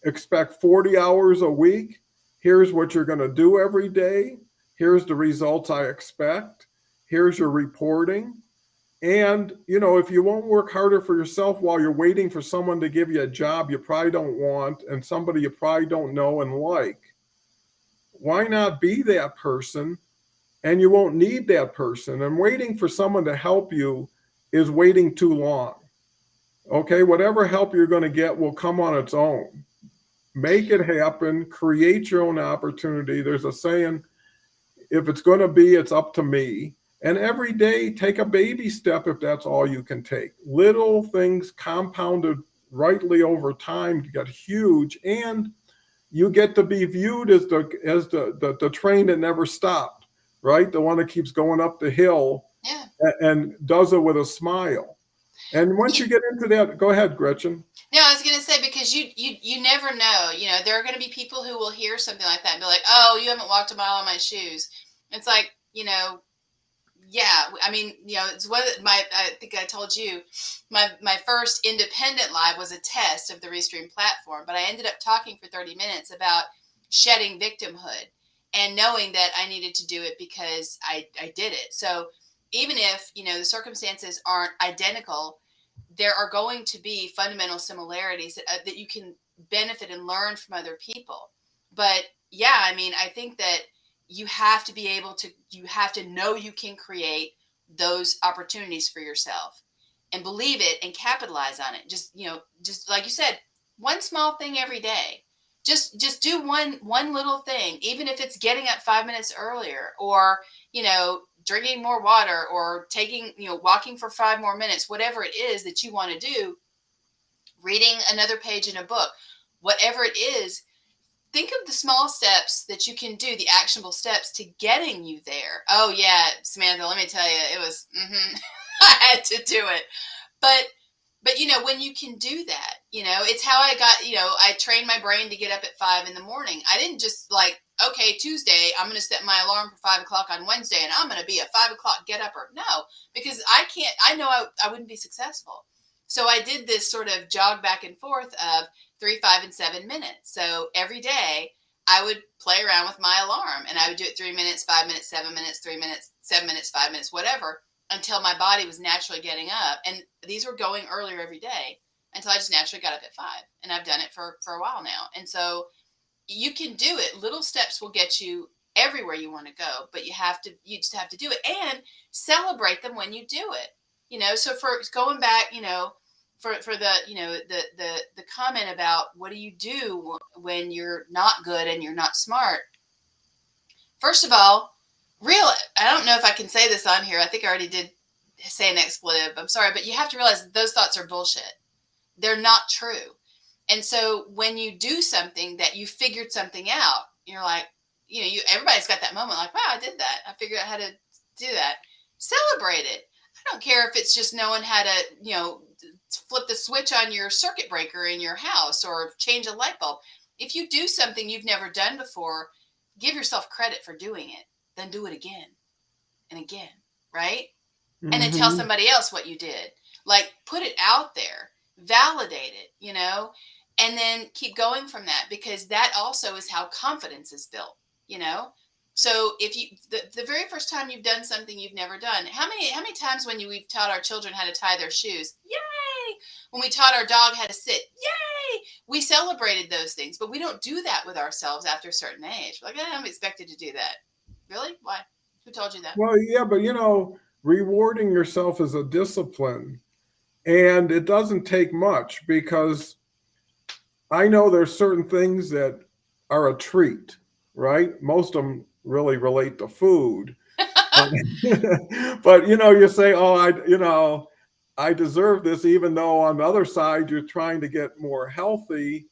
expect 40 hours a week. Here's what you're going to do every day. Here's the results I expect. Here's your reporting. And, if you won't work harder for yourself while you're waiting for someone to give you a job you probably don't want and somebody you probably don't know and like, why not be that person? And you won't need that person. And waiting for someone to help you is waiting too long. Okay, whatever help you're going to get will come on its own. Make it happen, create your own opportunity. There's a saying, if it's going to be, it's up to me. And every day, take a baby step if that's all you can take. Little things compounded rightly over time get huge, and you get to be viewed as the train that never stopped, right? The one that keeps going up the hill Yeah. and does it with a smile. And once Yeah. you get into that, go ahead, Gretchen. No, I was gonna say, because you never know. There are gonna be people who will hear something like that and be like, "Oh, you haven't walked a mile in my shoes." It's like, yeah. I mean, it's what I think I told you. My first independent live was a test of the Restream platform, but I ended up talking for 30 minutes about shedding victimhood and knowing that I needed to do it because I did it. So even if the circumstances aren't identical, there are going to be fundamental similarities that you can benefit and learn from other people. But yeah, I mean, I think that you have to be able to, you have to know you can create those opportunities for yourself and believe it and capitalize on it. Just like you said, one small thing every day. Just do one little thing, even if it's getting up 5 minutes earlier, or drinking more water, or walking for 5 more minutes, whatever it is that you want to do, reading another page in a book, whatever it is. Think of the small steps that you can do, the actionable steps to getting you there. Oh yeah, Samantha, let me tell you, it was, I had to do it. But when you can do that, it's how I got, I trained my brain to get up at 5 in the morning. I didn't just like, okay, Tuesday, I'm going to set my alarm for 5 o'clock on Wednesday, and I'm going to be a 5 o'clock get upper. No, because I know I wouldn't be successful. So I did this sort of jog back and forth of 3, 5, and 7 minutes. So every day I would play around with my alarm, and I would do it 3 minutes, 5 minutes, 7 minutes, 3 minutes, 7 minutes, 5 minutes, whatever, until my body was naturally getting up. And these were going earlier every day until I just naturally got up at 5. And I've done it for a while now. And so you can do it. Little steps will get you everywhere you want to go, but you just have to do it and celebrate them when you do it. So for going back, for the, the comment about what do you do when you're not good and you're not smart. First of all, I don't know if I can say this on here. I think I already did say an expletive. I'm sorry, but you have to realize that those thoughts are bullshit. They're not true. And so when you do something that you figured something out, you're like, everybody's got that moment like, wow, I did that. I figured out how to do that. Celebrate it. I don't care if it's just knowing how to, flip the switch on your circuit breaker in your house or change a light bulb. If you do something you've never done before, give yourself credit for doing it. Then do it again and again, right? And then tell somebody else what you did. Like, put it out there, validate it, and then keep going from that, because that also is how confidence is built, So if you, the very first time you've done something you've never done, how many times we've taught our children how to tie their shoes? Yay! When we taught our dog how to sit, yay! we celebrated those things, but we don't do that with ourselves after a certain age. Like, I'm expected to do that. Really? Why? Who told you that? Well, yeah, but rewarding yourself is a discipline, and it doesn't take much, because I know there's certain things that are a treat, right? Most of them really relate to food. But you say, "Oh, I deserve this," even though on the other side you're trying to get more healthy,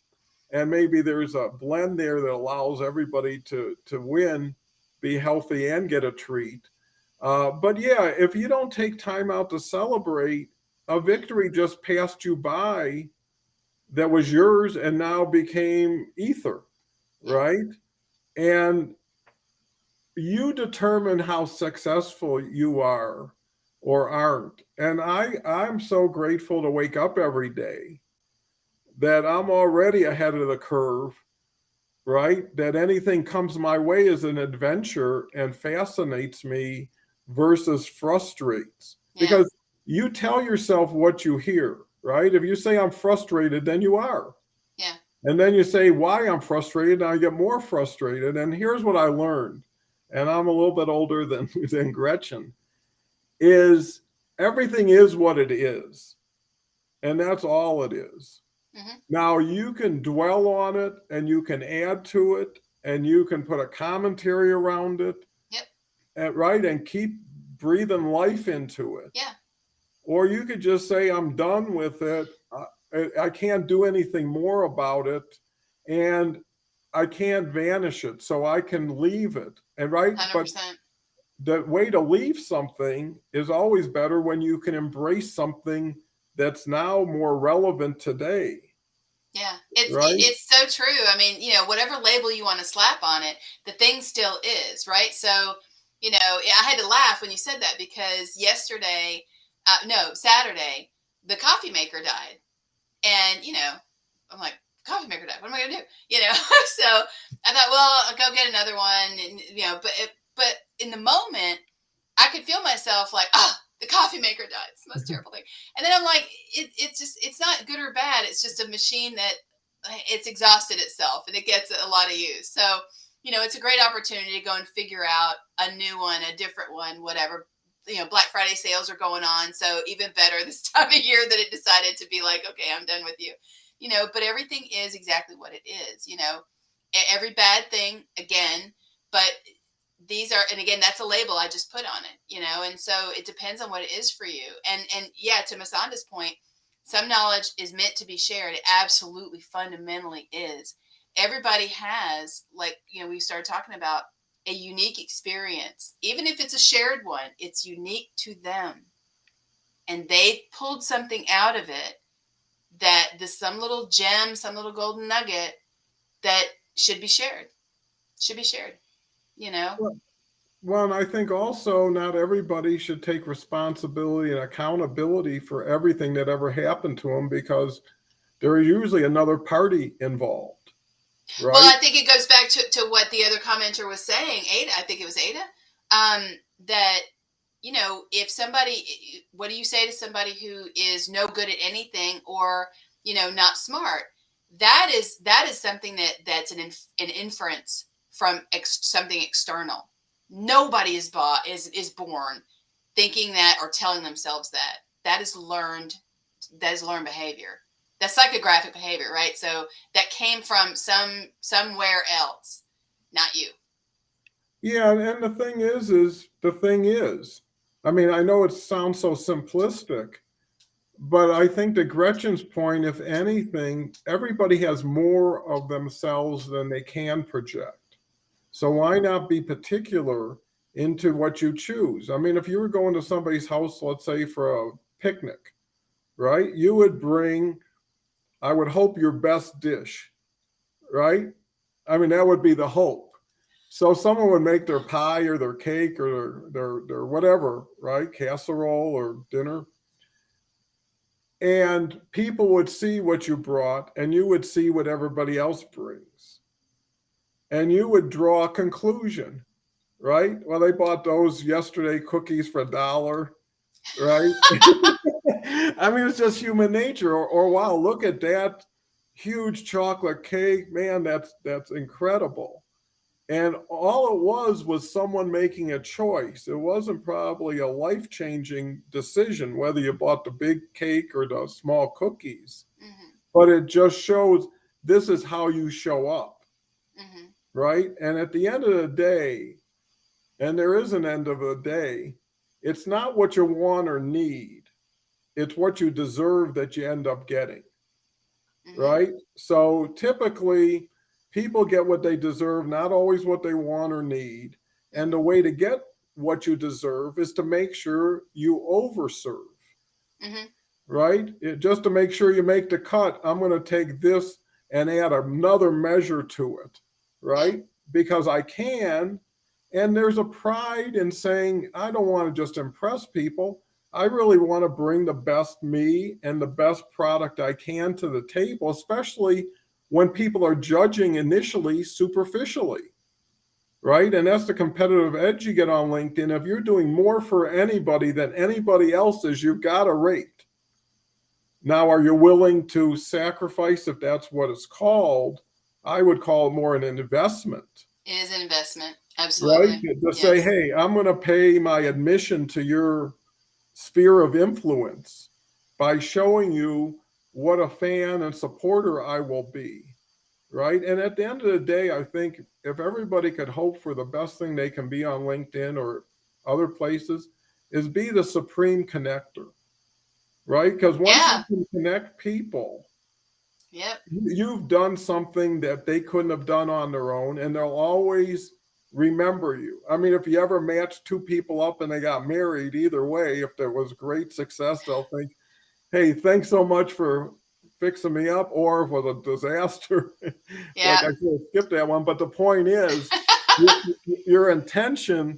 and maybe there's a blend there that allows everybody to win, be healthy, and get a treat. But yeah, if you don't take time out to celebrate, a victory just passed you by that was yours and now became ether, right? And you determine how successful you are or aren't. And I'm so grateful to wake up every day that I'm already ahead of the curve, right? That anything comes my way is an adventure and fascinates me versus frustrates. Yeah. Because you tell yourself what you hear, right? If you say I'm frustrated, then you are. Yeah. And then you say why I'm frustrated, and I get more frustrated. And here's what I learned, and I'm a little bit older than Gretchen, is everything is what it is. And that's all it is. Mm-hmm. Now you can dwell on it, and you can add to it, and you can put a commentary around it. Yep. Right? And keep breathing life into it. Yeah. Or you could just say, I'm done with it. I can't do anything more about it. And I can't vanish it, so I can leave it. And right? 100%. But the way to leave something is always better when you can embrace something that's now more relevant today. Yeah, right? it's so true. I mean, whatever label you want to slap on it, the thing still is, right? So, I had to laugh when you said that, because Saturday, the coffee maker died. And, I'm like, coffee maker died. What am I going to do? So I thought, well, I'll go get another one. And, but in the moment, I could feel myself like, the coffee maker died. It's the most terrible thing. And then I'm like, it's not good or bad. It's just a machine that it's exhausted itself and it gets a lot of use. So, it's a great opportunity to go and figure out a new one, a different one, whatever. Black Friday sales are going on. So even better this time of year that it decided to be like, okay, I'm done with you, but everything is exactly what it is, every bad thing again, but these are, and again, that's a label I just put on it, and so it depends on what it is for you. And yeah, to Masanda's point, some knowledge is meant to be shared. It absolutely fundamentally is. Everybody has, like, we started talking about, a unique experience. Even if it's a shared one, it's unique to them. And they pulled something out of it that some little gem, some little golden nugget that should be shared. Well, and I think also not everybody should take responsibility and accountability for everything that ever happened to them, because there is usually another party involved. Right? Well, I think it goes back to what the other commenter was saying, Ada. I think it was Ada. That, if somebody, what do you say to somebody who is no good at anything, or, not smart? That is something that's an inference from something external. Nobody is born thinking that or telling themselves that. That is learned behavior. That's psychographic behavior, right? So that came from somewhere else, not you. Yeah, and the thing is, I mean, I know it sounds so simplistic, but I think to Gretchen's point, if anything, everybody has more of themselves than they can project. So why not be particular into what you choose? I mean, if you were going to somebody's house, let's say for a picnic, right? You would bring, I would hope, your best dish, right? I mean, that would be the hope. So someone would make their pie or their cake or their whatever, right? Casserole or dinner. And people would see what you brought, and you would see what everybody else brings. And you would draw a conclusion, right? Well, they bought those yesterday cookies for $1, right? I mean, it's just human nature. Or wow, look at that huge chocolate cake. Man, that's incredible. And all it was someone making a choice. It wasn't probably a life-changing decision whether you bought the big cake or the small cookies, Mm-hmm. but it just shows this is how you show up, Mm-hmm. right? And at the end of the day, and there is an end of the day, it's not what you want or need, it's what you deserve that you end up getting, Mm-hmm. right? So typically, people get what they deserve, not always what they want or need. And the way to get what you deserve is to make sure you overserve, Mm-hmm. right? Just to make sure you make the cut, I'm going to take this and add another measure to it, Yeah. right? Because I can. And there's a pride in saying, I don't want to just impress people. I really want to bring the best me and the best product I can to the table, especially when people are judging initially superficially, right? And that's the competitive edge you get on LinkedIn. If you're doing more for anybody than anybody else is, you've got a rate. Now, are you willing to sacrifice, if that's what it's called? I would call it more an investment, It is an investment. right? Absolutely. To say, Yes. hey, I'm going to pay my admission to your sphere of influence by showing you what a fan and supporter I will be, right? And at the end of the day, I think if everybody could hope for the best thing they can be on LinkedIn or other places, is be the supreme connector, right? Because once you Yeah. can connect people, Yep. you've done something that they couldn't have done on their own, and they'll always remember you. I mean, if you ever match two people up and they got married, either way, if there was great success, they'll think, hey, thanks so much for fixing me up, or if it was a disaster, it's like Yeah. I could have skipped that one. But the point is, your intention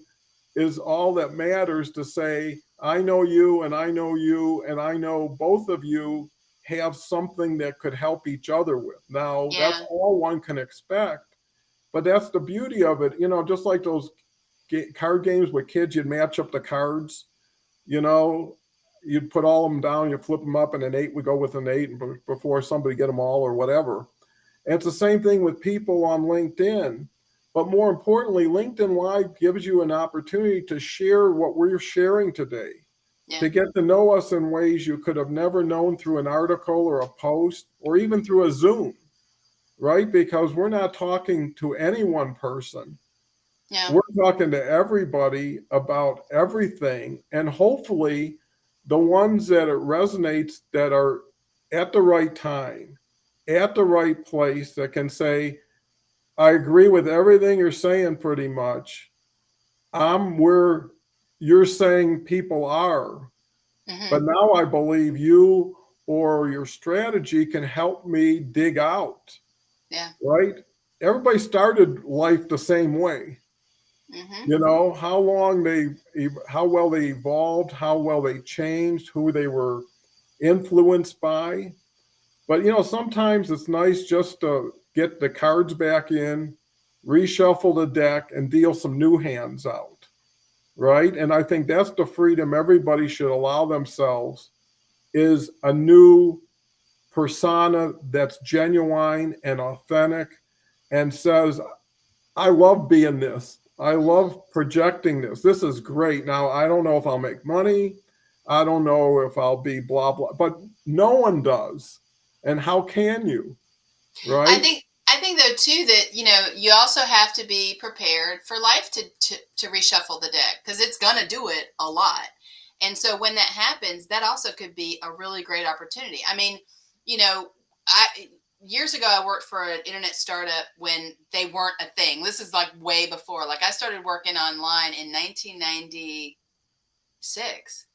is all that matters, to say, I know you and I know you and I know both of you have something that could help each other with. Now, that's Yeah. all one can expect, but that's the beauty of it. Just like those card games with kids, you'd match up the cards, you know, you'd put all of them down, you flip them up, and an eight would go with an eight before somebody get them all or whatever. And it's the same thing with people on LinkedIn. But more importantly, LinkedIn Live gives you an opportunity to share what we're sharing today, Yeah. to get to know us in ways you could have never known through an article or a post or even through a Zoom, right? Because we're not talking to any one person. Yeah. We're talking to everybody about everything. And hopefully, the ones that it resonates, that are at the right time, at the right place, that can say, I agree with everything you're saying pretty much. I'm where you're saying people are. Mm-hmm. But now I believe you or your strategy can help me dig out, Yeah. right? Everybody started life the same way. Mm-hmm. How well they evolved, how well they changed, who they were influenced by. But sometimes it's nice just to get the cards back in, reshuffle the deck, and deal some new hands out, right? And I think that's the freedom everybody should allow themselves, is a new persona that's genuine and authentic and says, I love being this. I Mm-hmm. love projecting this. This is great. Now, I don't know if I'll make money. I don't know if I'll be blah, blah, but no one does. And how can you, I right? think I think though too that you also have to be prepared for life to reshuffle the deck, because it's gonna do it a lot. And so when that happens, that also could be a really great opportunity. I mean, I years ago I worked for an internet startup when they weren't a thing. This is like way before. Like I started working online in 1996.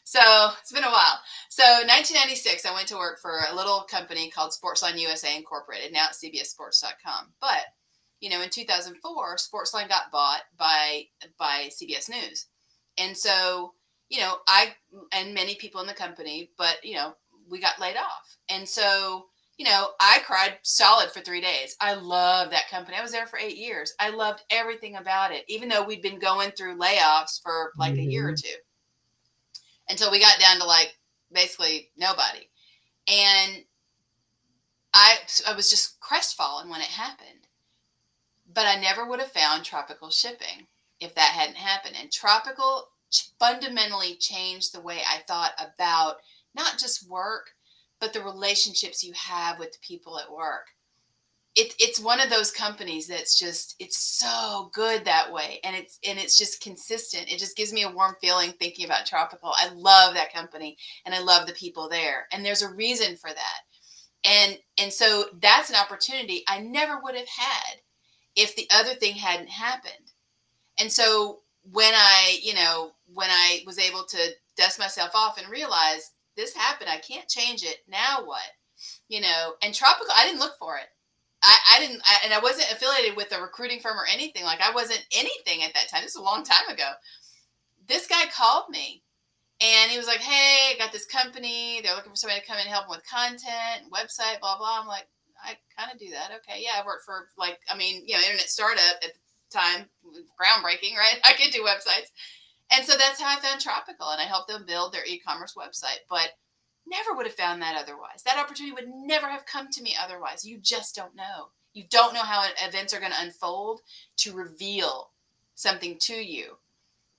So it's been a while. So 1996, I went to work for a little company called Sportsline USA Incorporated. Now it's CBSSports.com. But in 2004, Sportsline got bought by CBS News, and so I and many people in the company, but we got laid off, and so I cried solid for 3 days. I love that company. I was there for 8 years. I loved everything about it, even though we'd been going through layoffs for like a year or Mhm. two, until we got down to like basically nobody. And I was just crestfallen when it happened. But I never would have found Tropical Shipping if that hadn't happened. And Tropical fundamentally changed the way I thought about not just work, but the relationships you have with the people at work. It's one of those companies that's just, it's so good that way, and it's just consistent. It just gives me a warm feeling thinking about Tropical. I love that company, and I love the people there, and there's a reason for that. And so that's an opportunity I never would have had if the other thing hadn't happened. And so when I was able to dust myself off and realize this happened, I can't change it. Now what? And Tropical, I didn't look for it. I didn't, and I wasn't affiliated with a recruiting firm or anything. Like, I wasn't anything at that time. This was a long time ago. This guy called me and he was like, "Hey, I got this company. They're looking for somebody to come in and help them with content, website, blah, blah." I'm like, I kind of do that. Okay. Yeah. I worked for internet startup at the time, groundbreaking, right? I could do websites. And so that's how I found Tropical, and I helped them build their e-commerce website. But never would have found that otherwise. That opportunity would never have come to me otherwise. You just don't know. You don't know how events are going to unfold to reveal something to you,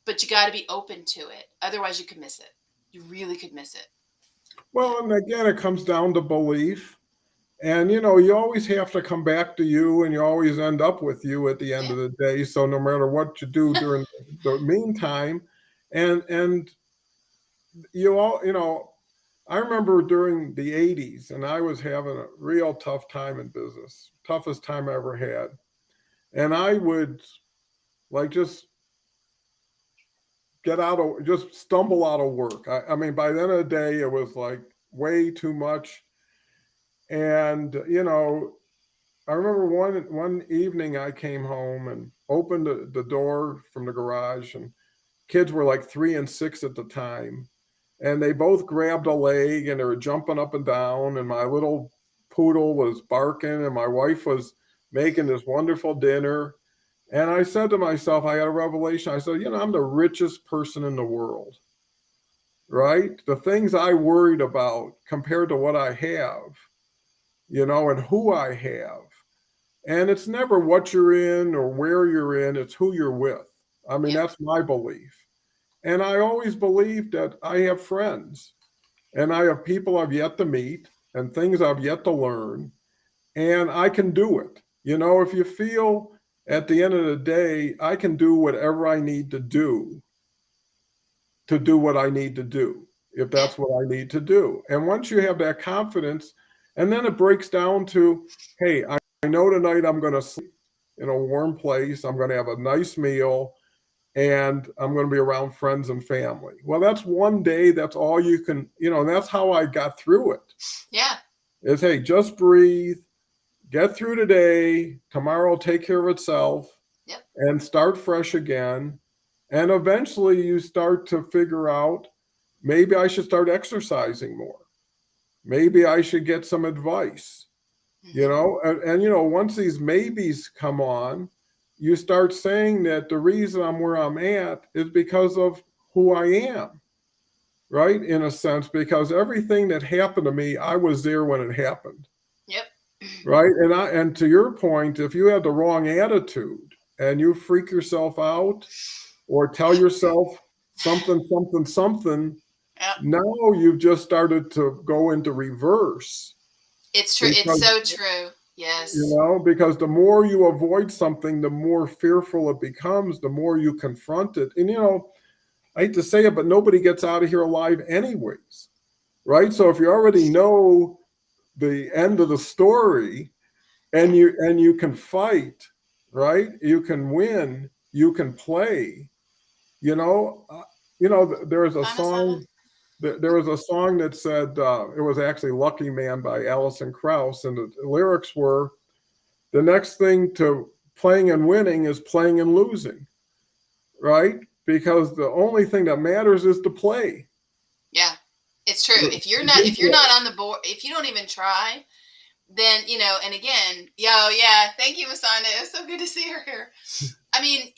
but you got to be open to it. Otherwise, you could miss it. You really could miss it. Well, and again, it comes down to belief. And you always have to come back to you, and you always end up with you at the end of the day. So no matter what you do during the meantime, and I remember during the 80s, and I was having a real tough time in business, toughest time I ever had. And I would just just stumble out of work. I mean, by the end of the day, it was like way too much. And, I remember one evening I came home and opened the door from the garage, and kids were like 3 and 6 at the time. And they both grabbed a leg and they were jumping up and down. And my little poodle was barking, and my wife was making this wonderful dinner. And I said to myself, I had a revelation. I said, I'm the richest person in the world, right? The things I worried about compared to what I have, and who I have. And it's never what you're in or where you're in, it's who you're with. I mean, that's my belief. And I always believe that I have friends, and I have people I've yet to meet, and things I've yet to learn, and I can do it. If you feel at the end of the day, I can do whatever I need to do what I need to do, if that's what I need to do. And once you have that confidence, and then it breaks down to, hey, I know tonight I'm going to sleep in a warm place. I'm going to have a nice meal, and I'm going to be around friends and family. Well, that's one day. That's all you can, and that's how I got through it. Yeah. Is, hey, just breathe, get through today. Tomorrow will take care of itself. Yep. And start fresh again. And eventually you start to figure out, maybe I should start exercising more. Maybe I should get some advice, and once these maybes come on, you start saying that the reason I'm where I'm at is because of who I am, right? In a sense, because everything that happened to me, I was there when it happened. Yep. Right. And to your point, if you have the wrong attitude and you freak yourself out or tell yourself something, yep, now you've just started to go into reverse. It's true. It's so true. Yes. Because the more you avoid something, the more fearful it becomes, the more you confront it. And, I hate to say it, but nobody gets out of here alive anyways. Right. So if you already know the end of the story, and you can fight, right? You can win, you can play. There was a song. There was a song that said, it was actually Lucky Man by Alison Krauss, and the lyrics were, the next thing to playing and winning is playing and losing, right? Because the only thing that matters is to play. Yeah, it's true. If you're not on the board, if you don't even try, then, and again, yeah, thank you, Masanda. It was so good to see her here. I mean,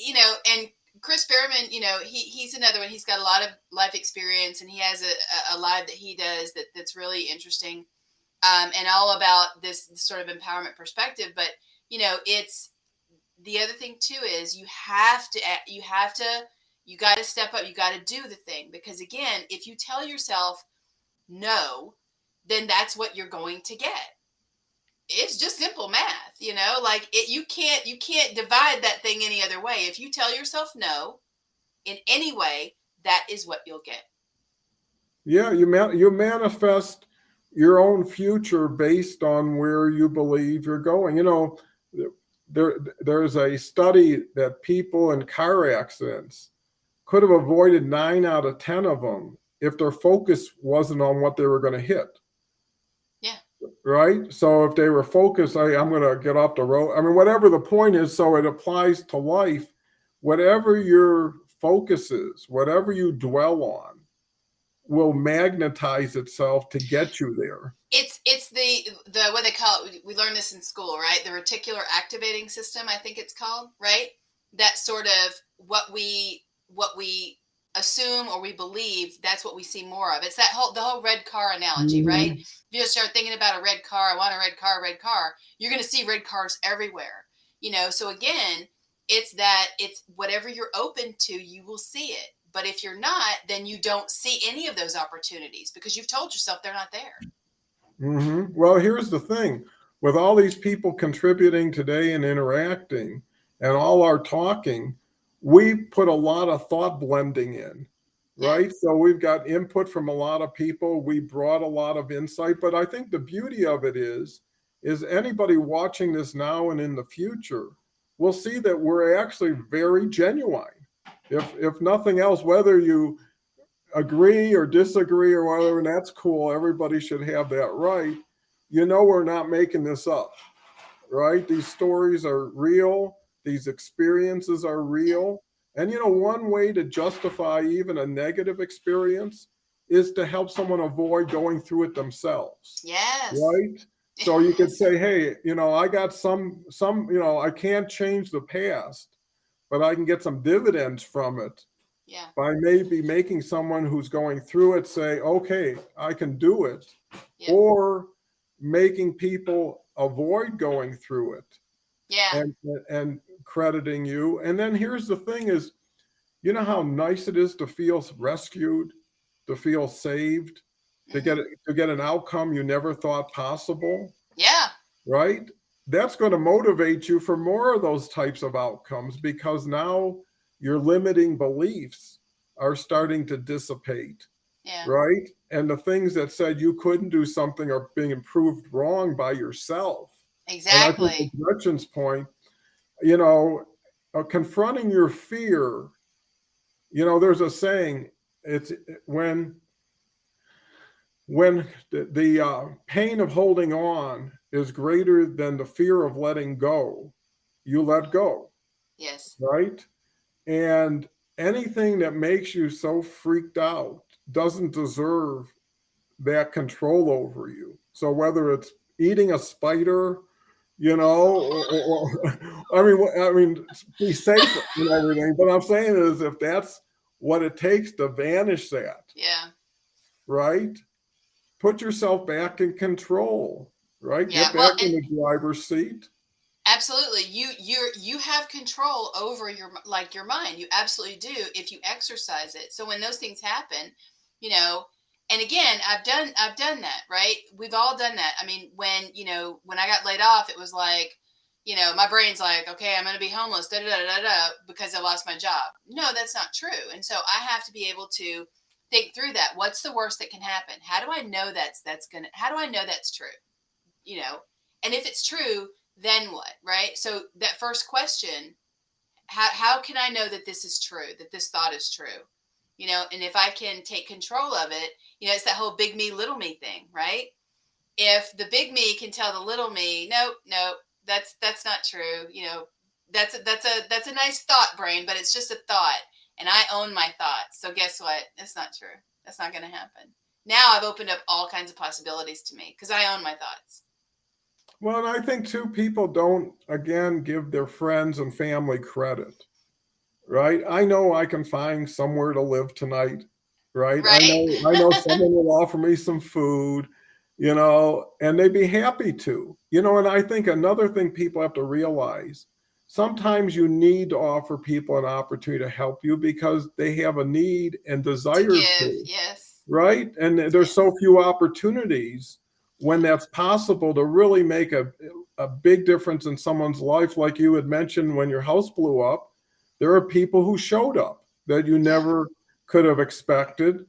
and Chris Berman, he's another one. He's got a lot of life experience, and he has a live that he does that's really interesting. and all about this sort of empowerment perspective. But it's the other thing too is you got to step up. You got to do the thing, because again, if you tell yourself no, then that's what you're going to get. It's just simple math, like you can't divide that thing any other way. If you tell yourself no in any way, that is what you'll get. Yeah, you manifest your own future based on where you believe you're going. There's a study that people in car accidents could have avoided 9 out of 10 of them if their focus wasn't on what they were going to hit. Yeah. Right? So if they were focused, hey, I'm going to get off the road. I mean, whatever the point is, so it applies to life. Whatever your focus is, whatever you dwell on, will magnetize itself to get you there. It's the what they call it. We learned this in school, right? The reticular activating system, I think it's called, right? That sort of what we assume or we believe, that's what we see more of. It's the whole red car analogy, right? If you just start thinking about a red car, I want a red car, you're going to see red cars everywhere. So again, it's whatever you're open to, you will see it. But if you're not, then you don't see any of those opportunities because you've told yourself they're not there. Mm-hmm. Well, here's the thing. With all these people contributing today and interacting and all our talking, we put a lot of thought blending in, right? So we've got input from a lot of people. We brought a lot of insight. But I think the beauty of it is anybody watching this now and in the future will see that we're actually very genuine. If nothing else, whether you agree or disagree or whatever, and that's cool. Everybody should have that right. We're not making this up, right? These stories are real. These experiences are real. And, one way to justify even a negative experience is to help someone avoid going through it themselves. Yes. Right? So you could say, hey, I got some, I can't change the past, but I can get some dividends from it. Yeah. By maybe making someone who's going through it say, okay, I can do it. Yeah. Or making people avoid going through it. Yeah. And crediting you. And then here's the thing is, how nice it is to feel rescued, to feel saved, to get an outcome you never thought possible. Yeah. Right? That's going to motivate you for more of those types of outcomes, because now your limiting beliefs are starting to dissipate. Yeah. Right? And the things that said you couldn't do something are being proved wrong by yourself. Exactly. And I think to Gretchen's point, confronting your fear, there's a saying, it's when the pain of holding on is greater than the fear of letting go, you let go. Yes. Right? And anything that makes you so freaked out doesn't deserve that control over you. So whether it's eating a spider, I mean, be safe and everything. But I'm saying is, if that's what it takes to vanish that, yeah, right? Put yourself back in control, right? Yeah. Get back in the driver's seat. Absolutely. You have control over your mind. You absolutely do if you exercise it. So when those things happen, and again, I've done that, right? We've all done that. I mean, when I got laid off, it was like, my brain's like, okay, I'm going to be homeless, because I lost my job. No, that's not true. And so I have to be able to think through that. What's the worst that can happen? How do I know how do I know that's true? And if it's true, then what, right? So that first question, how can I know that this is true, that this thought is true? And if I can take control of it, it's that whole big me, little me thing, right? If the big me can tell the little me, no, that's not true. That's a nice thought, brain, but it's just a thought, and I own my thoughts. So guess what? It's not true. That's not going to happen. Now I've opened up all kinds of possibilities to me because I own my thoughts. Well, and I think too, people don't, again, give their friends and family credit, right? I know I can find somewhere to live tonight, right? I know someone will offer me some food. and they'd be happy to, and I think another thing people have to realize, sometimes you need to offer people an opportunity to help you because they have a need and To desire give, to, yes, right? And there's so yes, few opportunities when that's possible to really make a big difference in someone's life. Like you had mentioned, when your house blew up, there are people who showed up that you yeah, never could have expected.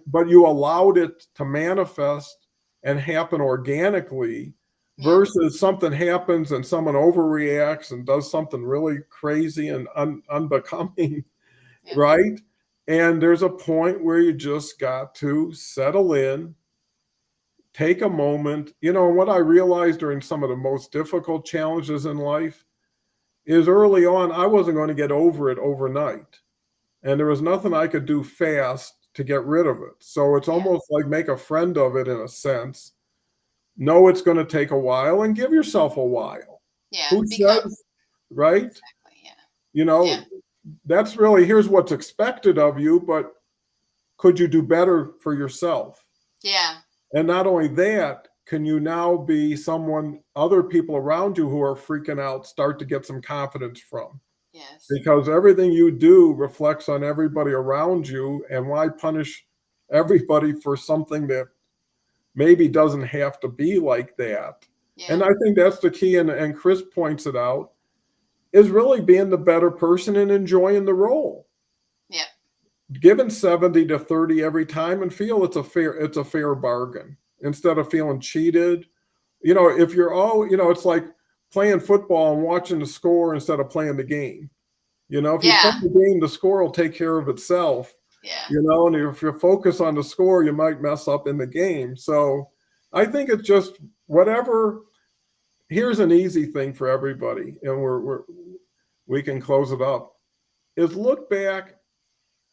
But you allowed it to manifest and happen organically yeah, versus something happens and someone overreacts and does something really crazy and unbecoming, yeah, right? And there's a point where you just got to settle in, take a moment. What I realized during some of the most difficult challenges in life is early on, I wasn't going to get over it overnight. And there was nothing I could do fast to get rid of it. So it's yeah, almost like make a friend of it in a sense. Know it's going to take a while and give yourself a while. yeah. Who Become says, right? exactly, yeah, You yeah, know, that's really here's what's expected of you, but could you do better for yourself? yeah, And not only that, can you now be someone other people around you who are freaking out start to get some confidence from? yes, Because everything you do reflects on everybody around you. And why punish everybody for something that maybe doesn't have to be like that? yeah, And I think that's the key. And Chris points it out is really being the better person and enjoying the role. yeah, Giving 70 to 30 every time and feel it's a fair bargain instead of feeling cheated. If you're all, it's like playing football and watching the score instead of playing the game. If you play yeah, the game, the score will take care of itself, yeah, and if you focus on the score, you might mess up in the game. So I think it's just whatever. Here's an easy thing for everybody, and we can close it up, is look back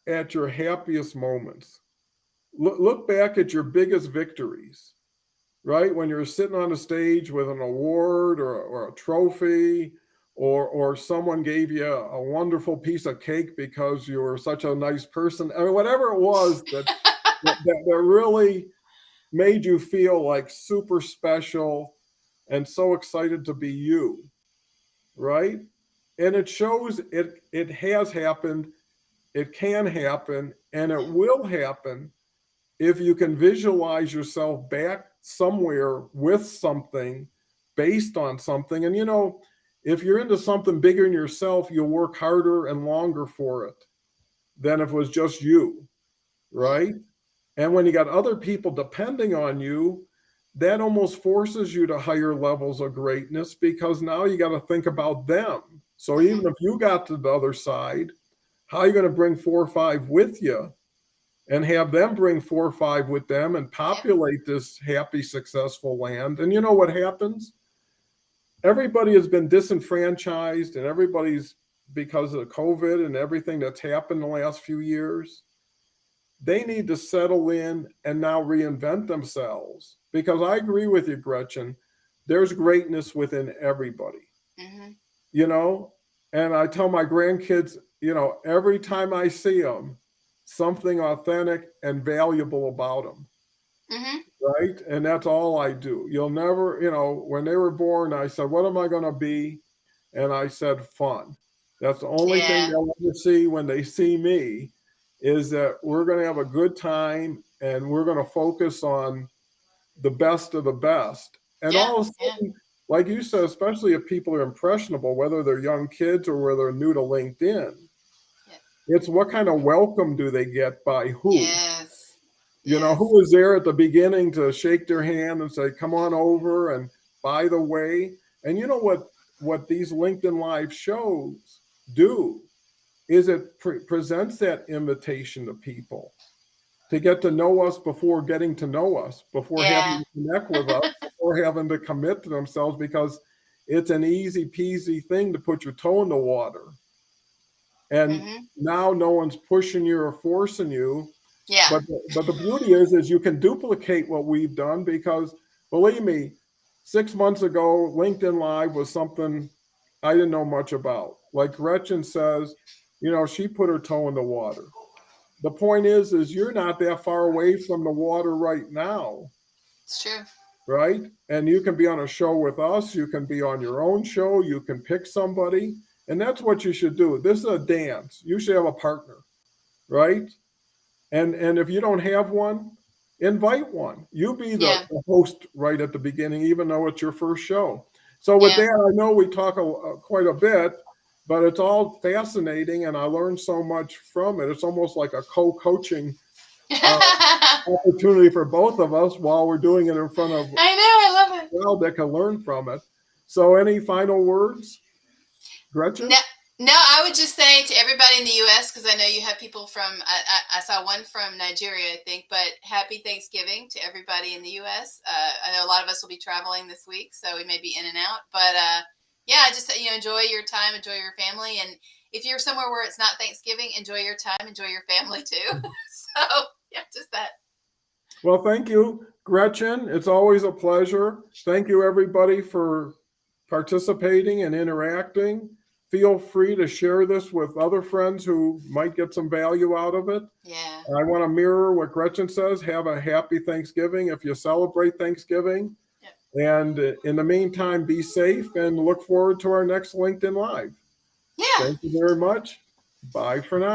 at your happiest moments. Look back at your biggest victories, right? When you're sitting on a stage with an award or a trophy, or someone gave you a wonderful piece of cake because you were such a nice person. I mean, whatever it was that really made you feel like super special and so excited to be you, right? And it shows it has happened, it can happen, and it yeah, will happen if you can visualize yourself back somewhere with something based on something. And if you're into something bigger than yourself, you'll work harder and longer for it than if it was just you, yeah, right? And when you got other people depending on you, that almost forces you to higher levels of greatness because now you got to think about them. So even hmm, if you got to the other side, how are you going to bring 4 or 5 with you and have them bring 4 or 5 with them and yeah, populate this happy, successful land? And you know what happens? Everybody has been disenfranchised, and everybody's, because of COVID and everything that's happened in the last few years, they need to settle in and now reinvent themselves. Because I agree with you, Gretchen, there's greatness within everybody, hmm, you know? And I tell my grandkids, every time I see them, something authentic and valuable about them, hmm, right? And that's all I do. You'll never, when they were born, I said, what am I going to be? And I said, fun. That's the only thing yeah, they'll ever see when they see me, is that we're going to have a good time and we're going to focus on the best of the best. And yeah, all of a yeah, sudden, like you said, especially if people are impressionable, whether they're young kids or whether they're new to LinkedIn, yeah, it's what kind of welcome do they get by who? yes, Who yes, was there at the beginning to shake their hand and say, come on over, and by the way, and you know what these LinkedIn Live shows do is it presents that invitation to people to get to know us before getting to know us, before having yeah, to connect with us, before having to commit to themselves, because it's an easy peasy thing to put your toe in the water. And hmm, now no one's pushing you or forcing you. yeah, But the beauty is you can duplicate what we've done, because believe me, 6 months ago, LinkedIn Live was something I didn't know much about. Like Gretchen says, she put her toe in the water. The point is you're not that far away from the water right now. It's true. right? And you can be on a show with us. You can be on your own show. You can pick somebody. And that's what you should do. This is a dance. You should have a partner, right? And if you don't have one, invite one. You be Yeah. the host right at the beginning, even though it's your first show. So with Yeah. that, I know we talk quite a bit, but it's all fascinating, and I learned so much from it. It's almost like a co-coaching opportunity for both of us while we're doing it in front of I know. I love it. a crowd that can learn from it. So any final words, Gretchen? No, I would just say to everybody in the U.S., because I know you have people from, I saw one from Nigeria, I think, but happy Thanksgiving to everybody in the U.S. I know a lot of us will be traveling this week, so we may be in and out. But yeah, just enjoy your time, enjoy your family. And if you're somewhere where it's not Thanksgiving, enjoy your time, enjoy your family too. So yeah, just that. Well, thank you, Gretchen. It's always a pleasure. Thank you, everybody, for participating and interacting. Feel free to share this with other friends who might get some value out of it. Yeah. I want to mirror what Gretchen says. Have a happy Thanksgiving if you celebrate Thanksgiving. Yep. And in the meantime, be safe and look forward to our next LinkedIn Live. Yeah. Thank you very much. Bye for now.